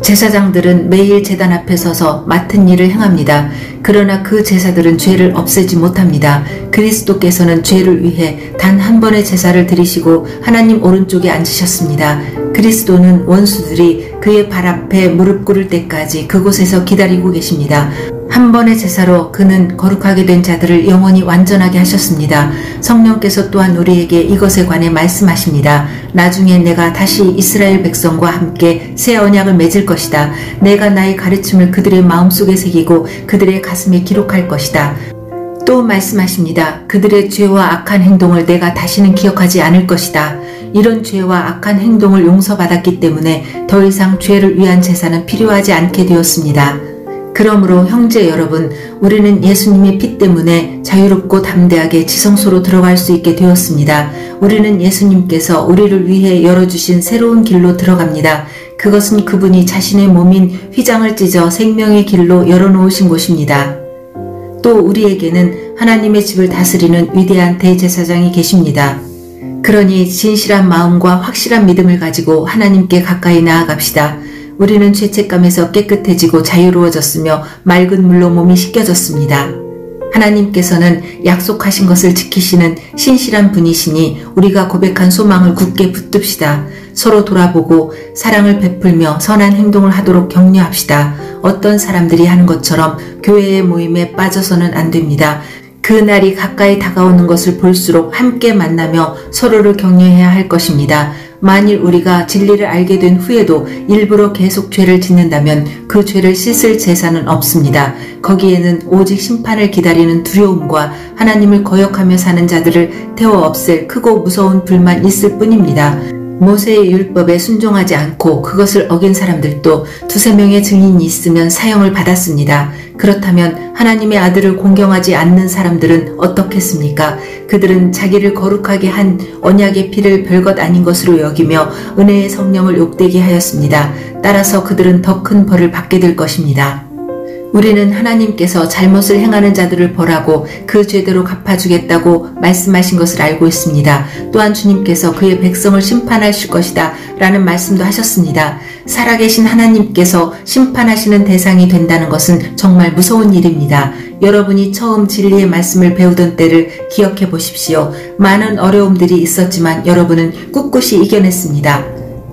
제사장들은 매일 제단 앞에 서서 맡은 일을 행합니다. 그러나 그 제사들은 죄를 없애지 못합니다. 그리스도께서는 죄를 위해 단 한 번의 제사를 드리시고 하나님 오른쪽에 앉으셨습니다. 그리스도는 원수들이 그의 발 앞에 무릎 꿇을 때까지 그곳에서 기다리고 계십니다. 한 번의 제사로 그는 거룩하게 된 자들을 영원히 완전하게 하셨습니다. 성령께서 또한 우리에게 이것에 관해 말씀하십니다. 나중에 내가 다시 이스라엘 백성과 함께 새 언약을 맺을 것이다. 내가 나의 가르침을 그들의 마음속에 새기고 그들의 가슴에 기록할 것이다. 또 말씀하십니다. 그들의 죄와 악한 행동을 내가 다시는 기억하지 않을 것이다. 이런 죄와 악한 행동을 용서받았기 때문에 더 이상 죄를 위한 제사는 필요하지 않게 되었습니다. 그러므로 형제 여러분, 우리는 예수님의 피 때문에 자유롭고 담대하게 지성소로 들어갈 수 있게 되었습니다. 우리는 예수님께서 우리를 위해 열어주신 새로운 길로 들어갑니다. 그것은 그분이 자신의 몸인 휘장을 찢어 생명의 길로 열어놓으신 곳입니다. 또 우리에게는 하나님의 집을 다스리는 위대한 대제사장이 계십니다. 그러니 진실한 마음과 확실한 믿음을 가지고 하나님께 가까이 나아갑시다. 우리는 죄책감에서 깨끗해지고 자유로워졌으며 맑은 물로 몸이 씻겨졌습니다. 하나님께서는 약속하신 것을 지키시는 신실한 분이시니 우리가 고백한 소망을 굳게 붙듭시다. 서로 돌아보고 사랑을 베풀며 선한 행동을 하도록 격려합시다. 어떤 사람들이 하는 것처럼 교회의 모임에 빠져서는 안 됩니다. 그 날이 가까이 다가오는 것을 볼수록 함께 만나며 서로를 격려해야 할 것입니다. 만일 우리가 진리를 알게 된 후에도 일부러 계속 죄를 짓는다면 그 죄를 씻을 제사는 없습니다. 거기에는 오직 심판을 기다리는 두려움과 하나님을 거역하며 사는 자들을 태워 없앨 크고 무서운 불만 있을 뿐입니다. 모세의 율법에 순종하지 않고 그것을 어긴 사람들도 두세 명의 증인이 있으면 사형을 받았습니다. 그렇다면 하나님의 아들을 공경하지 않는 사람들은 어떻겠습니까? 그들은 자기를 거룩하게 한 언약의 피를 별것 아닌 것으로 여기며 은혜의 성령을 욕되게 하였습니다. 따라서 그들은 더 큰 벌을 받게 될 것입니다. 우리는 하나님께서 잘못을 행하는 자들을 벌하고 그 죄대로 갚아주겠다고 말씀하신 것을 알고 있습니다. 또한 주님께서 그의 백성을 심판하실 것이다 라는 말씀도 하셨습니다. 살아계신 하나님께서 심판하시는 대상이 된다는 것은 정말 무서운 일입니다. 여러분이 처음 진리의 말씀을 배우던 때를 기억해 보십시오. 많은 어려움들이 있었지만 여러분은 꿋꿋이 이겨냈습니다.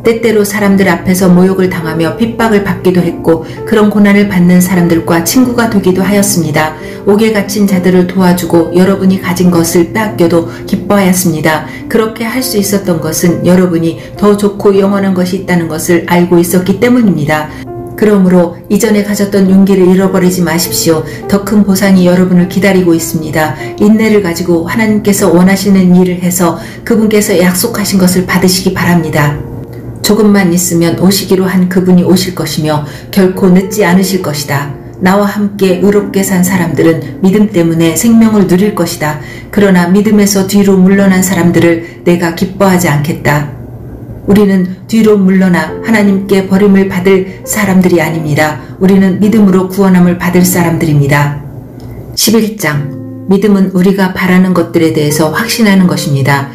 때때로 사람들 앞에서 모욕을 당하며 핍박을 받기도 했고 그런 고난을 받는 사람들과 친구가 되기도 하였습니다. 옥에 갇힌 자들을 도와주고 여러분이 가진 것을 빼앗겨도 기뻐하였습니다. 그렇게 할 수 있었던 것은 여러분이 더 좋고 영원한 것이 있다는 것을 알고 있었기 때문입니다. 그러므로 이전에 가졌던 용기를 잃어버리지 마십시오. 더 큰 보상이 여러분을 기다리고 있습니다. 인내를 가지고 하나님께서 원하시는 일을 해서 그분께서 약속하신 것을 받으시기 바랍니다. 조금만 있으면 오시기로 한 그분이 오실 것이며 결코 늦지 않으실 것이다. 나와 함께 의롭게 산 사람들은 믿음 때문에 생명을 누릴 것이다. 그러나 믿음에서 뒤로 물러난 사람들을 내가 기뻐하지 않겠다. 우리는 뒤로 물러나 하나님께 버림을 받을 사람들이 아닙니다. 우리는 믿음으로 구원함을 받을 사람들입니다. 11장 믿음은 우리가 바라는 것들에 대해서 확신하는 것입니다.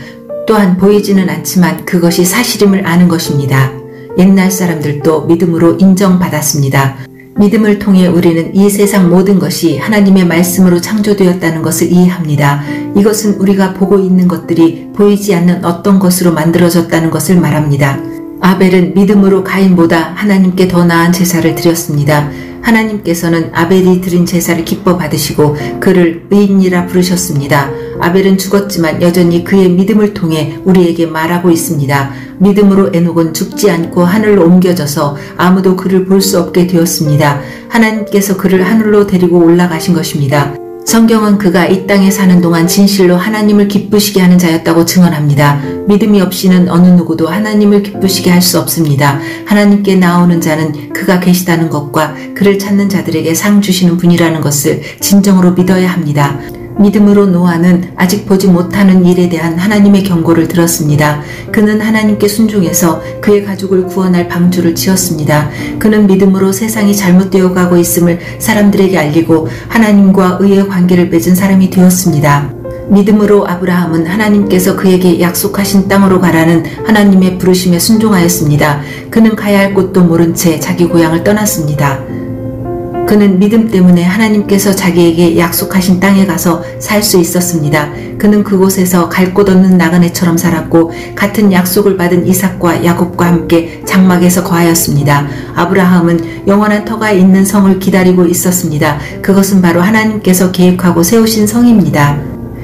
또한 보이지는 않지만 그것이 사실임을 아는 것입니다. 옛날 사람들도 믿음으로 인정받았습니다. 믿음을 통해 우리는 이 세상 모든 것이 하나님의 말씀으로 창조되었다는 것을 이해합니다. 이것은 우리가 보고 있는 것들이 보이지 않는 어떤 것으로 만들어졌다는 것을 말합니다. 아벨은 믿음으로 가인보다 하나님께 더 나은 제사를 드렸습니다. 하나님께서는 아벨이 드린 제사를 기뻐 받으시고 그를 의인이라 부르셨습니다. 아벨은 죽었지만 여전히 그의 믿음을 통해 우리에게 말하고 있습니다. 믿음으로 에녹은 죽지 않고 하늘로 옮겨져서 아무도 그를 볼 수 없게 되었습니다. 하나님께서 그를 하늘로 데리고 올라가신 것입니다. 성경은 그가 이 땅에 사는 동안 진실로 하나님을 기쁘시게 하는 자였다고 증언합니다. 믿음이 없이는 어느 누구도 하나님을 기쁘시게 할 수 없습니다. 하나님께 나오는 자는 그가 계시다는 것과 그를 찾는 자들에게 상 주시는 분이라는 것을 진정으로 믿어야 합니다. 믿음으로 노아는 아직 보지 못하는 일에 대한 하나님의 경고를 들었습니다. 그는 하나님께 순종해서 그의 가족을 구원할 방주를 지었습니다. 그는 믿음으로 세상이 잘못되어 가고 있음을 사람들에게 알리고 하나님과 의의 관계를 맺은 사람이 되었습니다. 믿음으로 아브라함은 하나님께서 그에게 약속하신 땅으로 가라는 하나님의 부르심에 순종하였습니다. 그는 가야 할 곳도 모른 채 자기 고향을 떠났습니다. 그는 믿음 때문에 하나님께서 자기에게 약속하신 땅에 가서 살 수 있었습니다. 그는 그곳에서 갈 곳 없는 나그네처럼 살았고 같은 약속을 받은 이삭과 야곱과 함께 장막에서 거하였습니다. 아브라함은 영원한 터가 있는 성을 기다리고 있었습니다. 그것은 바로 하나님께서 계획하고 세우신 성입니다.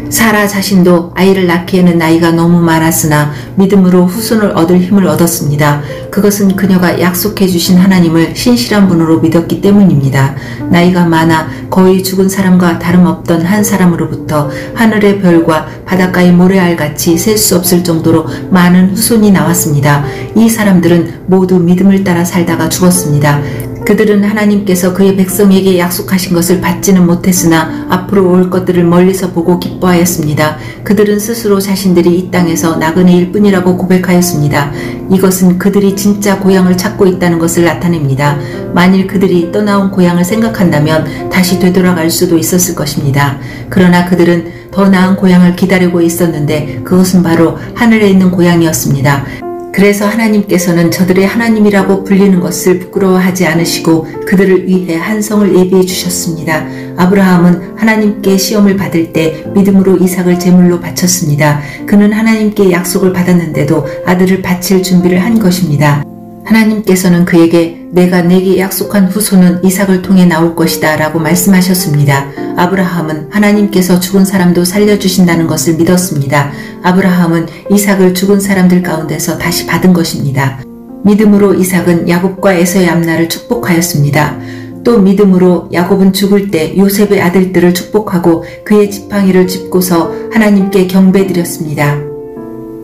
사라 자신도 아이를 낳기에는 나이가 너무 많았으나 믿음으로 후손을 얻을 힘을 얻었습니다. 그것은 그녀가 약속해 주신 하나님을 신실한 분으로 믿었기 때문입니다. 나이가 많아 거의 죽은 사람과 다름없던 한 사람으로부터 하늘의 별과 바닷가의 모래알같이 셀 수 없을 정도로 많은 후손이 나왔습니다. 이 사람들은 모두 믿음을 따라 살다가 죽었습니다. 그들은 하나님께서 그의 백성에게 약속하신 것을 받지는 못했으나 앞으로 올 것들을 멀리서 보고 기뻐하였습니다. 그들은 스스로 자신들이 이 땅에서 나그네일 뿐이라고 고백하였습니다. 이것은 그들이 진짜 고향을 찾고 있다는 것을 나타냅니다. 만일 그들이 떠나온 고향을 생각한다면 다시 되돌아갈 수도 있었을 것입니다. 그러나 그들은 더 나은 고향을 기다리고 있었는데 그것은 바로 하늘에 있는 고향이었습니다. 그래서 하나님께서는 저들의 하나님이라고 불리는 것을 부끄러워하지 않으시고 그들을 위해 한 성을 예비해 주셨습니다. 아브라함은 하나님께 시험을 받을 때 믿음으로 이삭을 제물로 바쳤습니다. 그는 하나님께 약속을 받았는데도 아들을 바칠 준비를 한 것입니다. 하나님께서는 그에게 내가 내게 약속한 후손은 이삭을 통해 나올 것이다 라고 말씀하셨습니다. 아브라함은 하나님께서 죽은 사람도 살려주신다는 것을 믿었습니다. 아브라함은 이삭을 죽은 사람들 가운데서 다시 받은 것입니다. 믿음으로 이삭은 야곱과 에서의 앞날을 축복하였습니다. 또 믿음으로 야곱은 죽을 때 요셉의 아들들을 축복하고 그의 지팡이를 짚고서 하나님께 경배드렸습니다.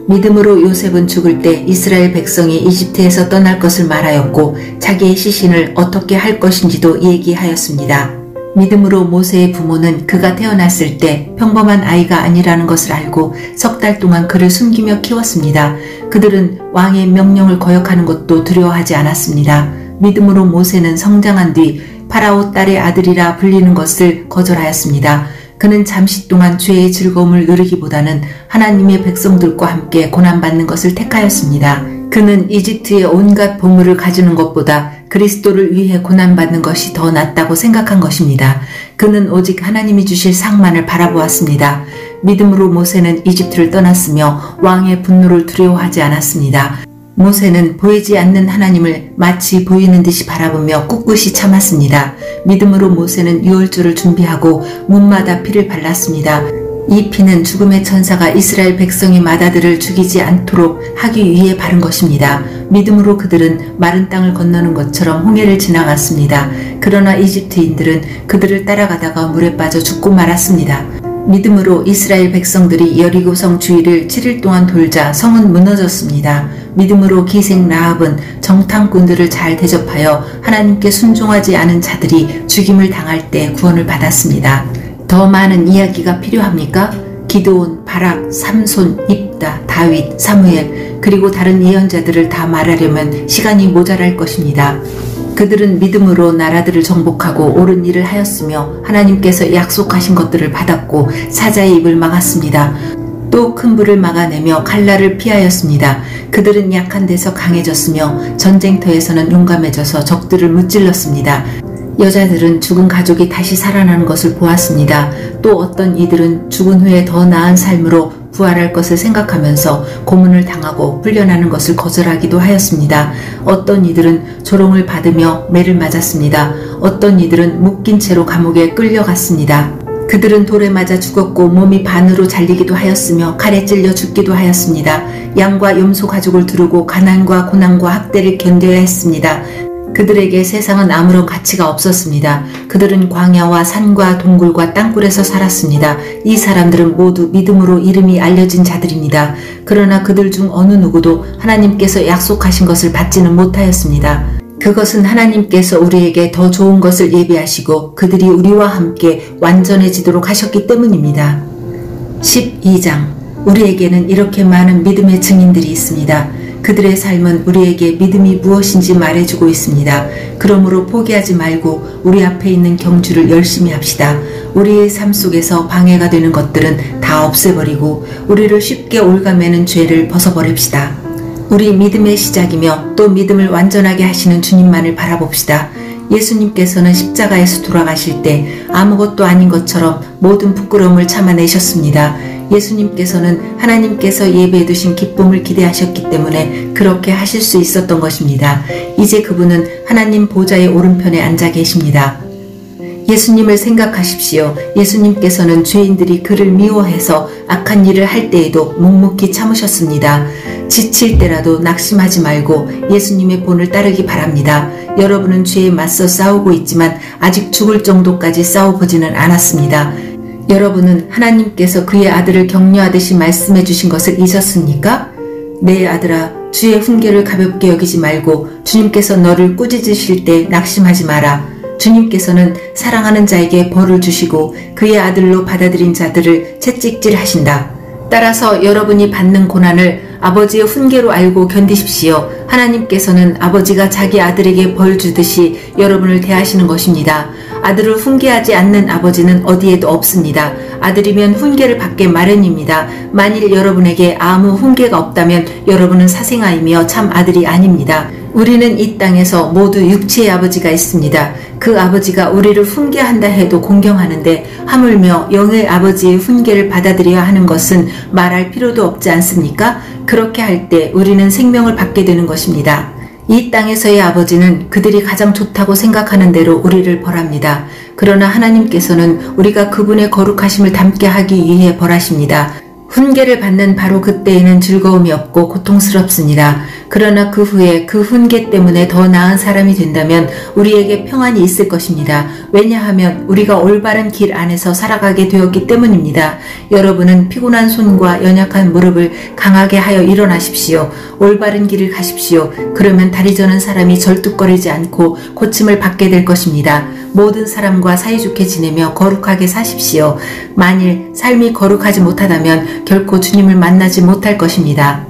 믿음으로 요셉은 죽을 때 이스라엘 백성이 이집트에서 떠날 것을 말하였고 자기의 시신을 어떻게 할 것인지도 얘기하였습니다. 믿음으로 모세의 부모는 그가 태어났을 때 평범한 아이가 아니라는 것을 알고 석 달 동안 그를 숨기며 키웠습니다. 그들은 왕의 명령을 거역하는 것도 두려워하지 않았습니다. 믿음으로 모세는 성장한 뒤 파라오 딸의 아들이라 불리는 것을 거절하였습니다. 그는 잠시 동안 죄의 즐거움을 누리기보다는 하나님의 백성들과 함께 고난받는 것을 택하였습니다. 그는 이집트의 온갖 보물을 가지는 것보다 그리스도를 위해 고난받는 것이 더 낫다고 생각한 것입니다. 그는 오직 하나님이 주실 상만을 바라보았습니다. 믿음으로 모세는 이집트를 떠났으며 왕의 분노를 두려워하지 않았습니다. 모세는 보이지 않는 하나님을 마치 보이는 듯이 바라보며 꿋꿋이 참았습니다. 믿음으로 모세는 유월절을 준비하고 문마다 피를 발랐습니다. 이 피는 죽음의 천사가 이스라엘 백성의 마다들을 죽이지 않도록 하기 위해 바른 것입니다. 믿음으로 그들은 마른 땅을 건너는 것처럼 홍해를 지나갔습니다. 그러나 이집트인들은 그들을 따라가다가 물에 빠져 죽고 말았습니다. 믿음으로 이스라엘 백성들이 여리고성 주위를 7일 동안 돌자 성은 무너졌습니다. 믿음으로 기생 라합은 정탐꾼들을 잘 대접하여 하나님께 순종하지 않은 자들이 죽임을 당할 때 구원을 받았습니다. 더 많은 이야기가 필요합니까? 기드온, 바락, 삼손, 입다, 다윗, 사무엘 그리고 다른 예언자들을 다 말하려면 시간이 모자랄 것입니다. 그들은 믿음으로 나라들을 정복하고 옳은 일을 하였으며 하나님께서 약속하신 것들을 받았고 사자의 입을 막았습니다. 또 큰 불을 막아내며 칼날을 피하였습니다. 그들은 약한 데서 강해졌으며 전쟁터에서는 용감해져서 적들을 무찔렀습니다. 여자들은 죽은 가족이 다시 살아나는 것을 보았습니다. 또 어떤 이들은 죽은 후에 더 나은 삶으로 부활할 것을 생각하면서 고문을 당하고 풀려나는 것을 거절하기도 하였습니다. 어떤 이들은 조롱을 받으며 매를 맞았습니다. 어떤 이들은 묶인 채로 감옥에 끌려갔습니다. 그들은 돌에 맞아 죽었고 몸이 반으로 잘리기도 하였으며 칼에 찔려 죽기도 하였습니다. 양과 염소 가죽을 두르고 가난과 고난과 학대를 견뎌야 했습니다. 그들에게 세상은 아무런 가치가 없었습니다. 그들은 광야와 산과 동굴과 땅굴에서 살았습니다. 이 사람들은 모두 믿음으로 이름이 알려진 자들입니다. 그러나 그들 중 어느 누구도 하나님께서 약속하신 것을 받지는 못하였습니다. 그것은 하나님께서 우리에게 더 좋은 것을 예비하시고 그들이 우리와 함께 완전해지도록 하셨기 때문입니다. 12장. 우리에게는 이렇게 많은 믿음의 증인들이 있습니다. 그들의 삶은 우리에게 믿음이 무엇인지 말해주고 있습니다. 그러므로 포기하지 말고 우리 앞에 있는 경주를 열심히 합시다. 우리의 삶 속에서 방해가 되는 것들은 다 없애버리고 우리를 쉽게 올가매는 죄를 벗어버립시다. 우리 믿음의 시작이며 또 믿음을 완전하게 하시는 주님만을 바라봅시다. 예수님께서는 십자가에서 돌아가실 때 아무것도 아닌 것처럼 모든 부끄러움을 참아내셨습니다. 예수님께서는 하나님께서 예배해 두신 기쁨을 기대하셨기 때문에 그렇게 하실 수 있었던 것입니다. 이제 그분은 하나님 보좌의 오른편에 앉아 계십니다. 예수님을 생각하십시오. 예수님께서는 죄인들이 그를 미워해서 악한 일을 할 때에도 묵묵히 참으셨습니다. 지칠 때라도 낙심하지 말고 예수님의 본을 따르기 바랍니다. 여러분은 죄에 맞서 싸우고 있지만 아직 죽을 정도까지 싸워보지는 않았습니다. 여러분은 하나님께서 그의 아들을 격려하듯이 말씀해 주신 것을 잊었습니까? 내 아들아, 주의 훈계를 가볍게 여기지 말고 주님께서 너를 꾸짖으실 때 낙심하지 마라. 주님께서는 사랑하는 자에게 벌을 주시고 그의 아들로 받아들인 자들을 채찍질하신다. 따라서 여러분이 받는 고난을 아버지의 훈계로 알고 견디십시오. 하나님께서는 아버지가 자기 아들에게 벌 주듯이 여러분을 대하시는 것입니다. 아들을 훈계하지 않는 아버지는 어디에도 없습니다. 아들이면 훈계를 받게 마련입니다. 만일 여러분에게 아무 훈계가 없다면 여러분은 사생아이며 참 아들이 아닙니다. 우리는 이 땅에서 모두 육체의 아버지가 있습니다. 그 아버지가 우리를 훈계한다 해도 공경하는데 하물며 영의 아버지의 훈계를 받아들여야 하는 것은 말할 필요도 없지 않습니까? 그렇게 할 때 우리는 생명을 받게 되는 것입니다. 이 땅에서의 아버지는 그들이 가장 좋다고 생각하는 대로 우리를 벌합니다. 그러나 하나님께서는 우리가 그분의 거룩하심을 닮게 하기 위해 벌하십니다. 훈계를 받는 바로 그때에는 즐거움이 없고 고통스럽습니다. 그러나 그 후에 그 훈계 때문에 더 나은 사람이 된다면 우리에게 평안이 있을 것입니다. 왜냐하면 우리가 올바른 길 안에서 살아가게 되었기 때문입니다. 여러분은 피곤한 손과 연약한 무릎을 강하게 하여 일어나십시오. 올바른 길을 가십시오. 그러면 다리 저는 사람이 절뚝거리지 않고 고침을 받게 될 것입니다. 모든 사람과 사이좋게 지내며 거룩하게 사십시오. 만일 삶이 거룩하지 못하다면 결코 주님을 만나지 못할 것입니다.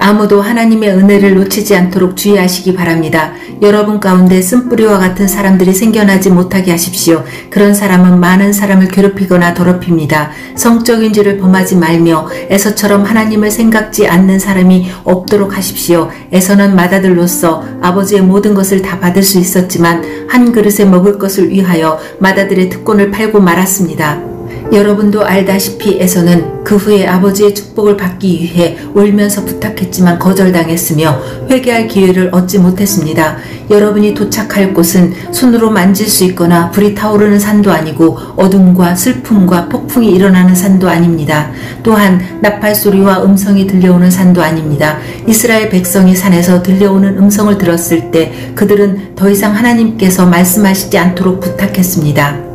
아무도 하나님의 은혜를 놓치지 않도록 주의하시기 바랍니다. 여러분 가운데 쓴뿌리와 같은 사람들이 생겨나지 못하게 하십시오. 그런 사람은 많은 사람을 괴롭히거나 더럽힙니다. 성적인 죄를 범하지 말며 에서처럼 하나님을 생각지 않는 사람이 없도록 하십시오. 에서는 맏아들로서 아버지의 모든 것을 다 받을 수 있었지만 한 그릇에 먹을 것을 위하여 맏아들의 특권을 팔고 말았습니다. 여러분도 알다시피 에서는 그 후에 아버지의 축복을 받기 위해 울면서 부탁했지만 거절당했으며 회개할 기회를 얻지 못했습니다. 여러분이 도착할 곳은 손으로 만질 수 있거나 불이 타오르는 산도 아니고 어둠과 슬픔과 폭풍이 일어나는 산도 아닙니다. 또한 나팔소리와 음성이 들려오는 산도 아닙니다. 이스라엘 백성이 산에서 들려오는 음성을 들었을 때 그들은 더 이상 하나님께서 말씀하시지 않도록 부탁했습니다.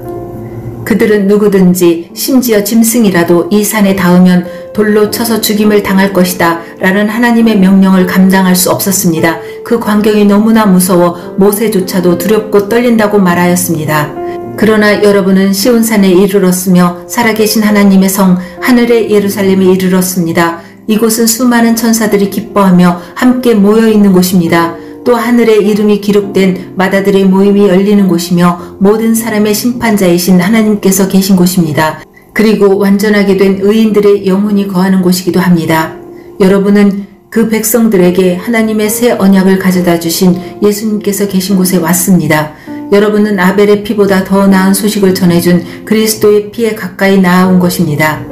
그들은 누구든지 심지어 짐승이라도 이 산에 닿으면 돌로 쳐서 죽임을 당할 것이다 라는 하나님의 명령을 감당할 수 없었습니다. 그 광경이 너무나 무서워 모세조차도 두렵고 떨린다고 말하였습니다. 그러나 여러분은 시온산에 이르렀으며 살아계신 하나님의 성 하늘의 예루살렘에 이르렀습니다. 이곳은 수많은 천사들이 기뻐하며 함께 모여있는 곳입니다. 또 하늘에 이름이 기록된 맏아들의 모임이 열리는 곳이며 모든 사람의 심판자이신 하나님께서 계신 곳입니다. 그리고 완전하게 된 의인들의 영혼이 거하는 곳이기도 합니다. 여러분은 그 백성들에게 하나님의 새 언약을 가져다 주신 예수님께서 계신 곳에 왔습니다. 여러분은 아벨의 피보다 더 나은 소식을 전해준 그리스도의 피에 가까이 나아온 것입니다.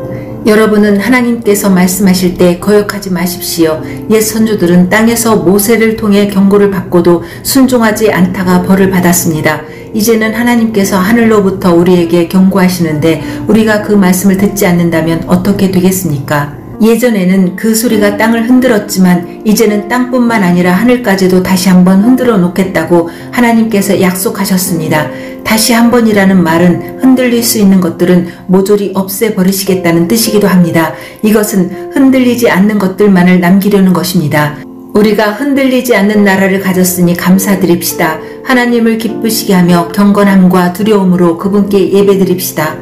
여러분은 하나님께서 말씀하실 때 거역하지 마십시오. 옛 선조들은 땅에서 모세를 통해 경고를 받고도 순종하지 않다가 벌을 받았습니다. 이제는 하나님께서 하늘로부터 우리에게 경고하시는데 우리가 그 말씀을 듣지 않는다면 어떻게 되겠습니까? 예전에는 그 소리가 땅을 흔들었지만 이제는 땅뿐만 아니라 하늘까지도 다시 한번 흔들어 놓겠다고 하나님께서 약속하셨습니다. 다시 한번이라는 말은 흔들릴 수 있는 것들은 모조리 없애버리시겠다는 뜻이기도 합니다. 이것은 흔들리지 않는 것들만을 남기려는 것입니다. 우리가 흔들리지 않는 나라를 가졌으니 감사드립시다. 하나님을 기쁘시게 하며 경건함과 두려움으로 그분께 예배드립시다.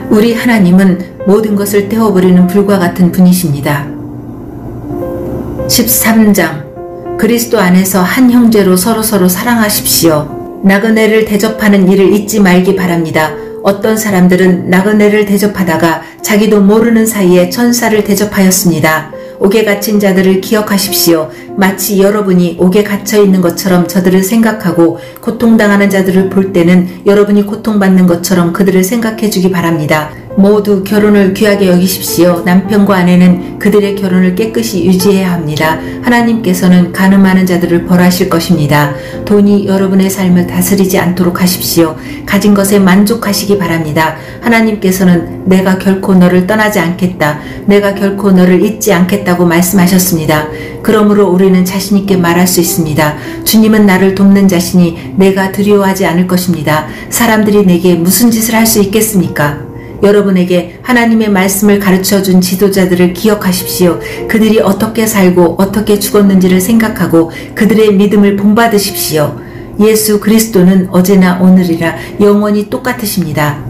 우리 하나님은 모든 것을 태워버리는 불과 같은 분이십니다. 13장 그리스도 안에서 한 형제로 서로서로 사랑하십시오. 나그네를 대접하는 일을 잊지 말기 바랍니다. 어떤 사람들은 나그네를 대접하다가 자기도 모르는 사이에 천사를 대접하였습니다. 옥에 갇힌 자들을 기억하십시오. 마치 여러분이 옥에 갇혀 있는 것처럼 저들을 생각하고 고통당하는 자들을 볼 때는 여러분이 고통받는 것처럼 그들을 생각해 주기 바랍니다. 모두 결혼을 귀하게 여기십시오. 남편과 아내는 그들의 결혼을 깨끗이 유지해야 합니다. 하나님께서는 간음하는 자들을 벌하실 것입니다. 돈이 여러분의 삶을 다스리지 않도록 하십시오. 가진 것에 만족하시기 바랍니다. 하나님께서는 내가 결코 너를 떠나지 않겠다. 내가 결코 너를 잊지 않겠다고 말씀하셨습니다. 그러므로 우리는 자신있게 말할 수 있습니다. 주님은 나를 돕는 자신이 내가 두려워하지 않을 것입니다. 사람들이 내게 무슨 짓을 할 수 있겠습니까? 여러분에게 하나님의 말씀을 가르쳐준 지도자들을 기억하십시오. 그들이 어떻게 살고 어떻게 죽었는지를 생각하고 그들의 믿음을 본받으십시오. 예수 그리스도는 어제나 오늘이라 영원히 똑같으십니다.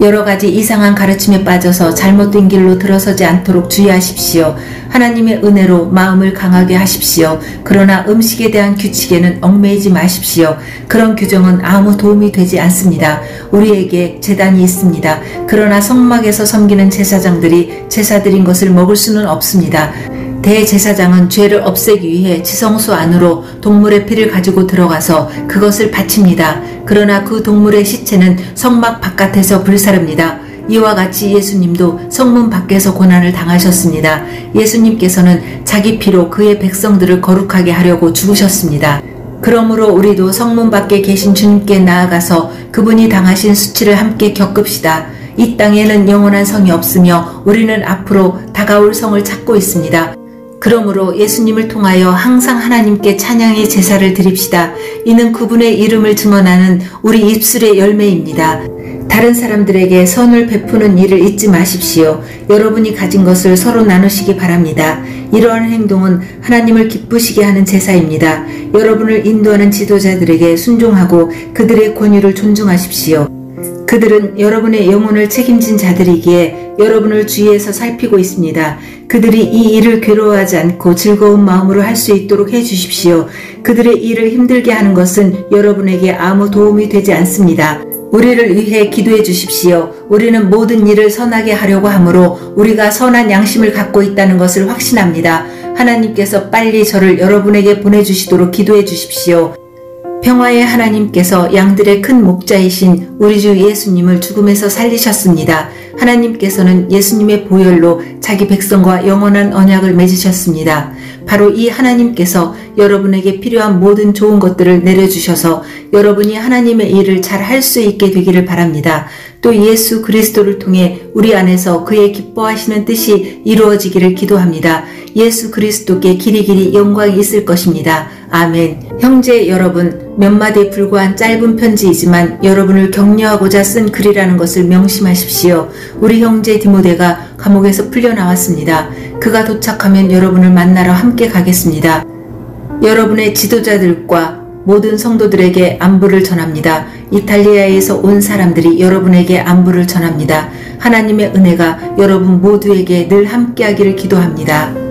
여러 가지 이상한 가르침에 빠져서 잘못된 길로 들어서지 않도록 주의하십시오. 하나님의 은혜로 마음을 강하게 하십시오. 그러나 음식에 대한 규칙에는 얽매이지 마십시오. 그런 규정은 아무 도움이 되지 않습니다. 우리에게 제단이 있습니다. 그러나 성막에서 섬기는 제사장들이 제사드린 것을 먹을 수는 없습니다. 대제사장은 죄를 없애기 위해 지성소 안으로 동물의 피를 가지고 들어가서 그것을 바칩니다. 그러나 그 동물의 시체는 성막 바깥에서 불사릅니다. 이와 같이 예수님도 성문 밖에서 고난을 당하셨습니다. 예수님께서는 자기 피로 그의 백성들을 거룩하게 하려고 죽으셨습니다. 그러므로 우리도 성문 밖에 계신 주님께 나아가서 그분이 당하신 수치를 함께 겪읍시다. 이 땅에는 영원한 성이 없으며 우리는 앞으로 다가올 성을 찾고 있습니다. 그러므로 예수님을 통하여 항상 하나님께 찬양의 제사를 드립시다. 이는 그분의 이름을 증언하는 우리 입술의 열매입니다. 다른 사람들에게 선을 베푸는 일을 잊지 마십시오. 여러분이 가진 것을 서로 나누시기 바랍니다. 이러한 행동은 하나님을 기쁘시게 하는 제사입니다. 여러분을 인도하는 지도자들에게 순종하고 그들의 권위를 존중하십시오. 그들은 여러분의 영혼을 책임진 자들이기에 여러분을 주위에서 살피고 있습니다. 그들이 이 일을 괴로워하지 않고 즐거운 마음으로 할 수 있도록 해주십시오. 그들의 일을 힘들게 하는 것은 여러분에게 아무 도움이 되지 않습니다. 우리를 위해 기도해 주십시오. 우리는 모든 일을 선하게 하려고 하므로 우리가 선한 양심을 갖고 있다는 것을 확신합니다. 하나님께서 빨리 저를 여러분에게 보내주시도록 기도해 주십시오. 평화의 하나님께서 양들의 큰 목자이신 우리 주 예수님을 죽음에서 살리셨습니다. 하나님께서는 예수님의 보혈로 자기 백성과 영원한 언약을 맺으셨습니다. 바로 이 하나님께서 여러분에게 필요한 모든 좋은 것들을 내려주셔서 여러분이 하나님의 일을 잘 할 수 있게 되기를 바랍니다. 또 예수 그리스도를 통해 우리 안에서 그의 기뻐하시는 뜻이 이루어지기를 기도합니다. 예수 그리스도께 길이길이 영광이 있을 것입니다. 아멘. 형제 여러분, 몇 마디에 불과한 짧은 편지이지만 여러분을 격려하고자 쓴 글이라는 것을 명심하십시오. 우리 형제 디모데가 감옥에서 풀려나왔습니다. 그가 도착하면 여러분을 만나러 함께 가겠습니다. 여러분의 지도자들과 모든 성도들에게 안부를 전합니다. 이탈리아에서 온 사람들이 여러분에게 안부를 전합니다. 하나님의 은혜가 여러분 모두에게 늘 함께하기를 기도합니다.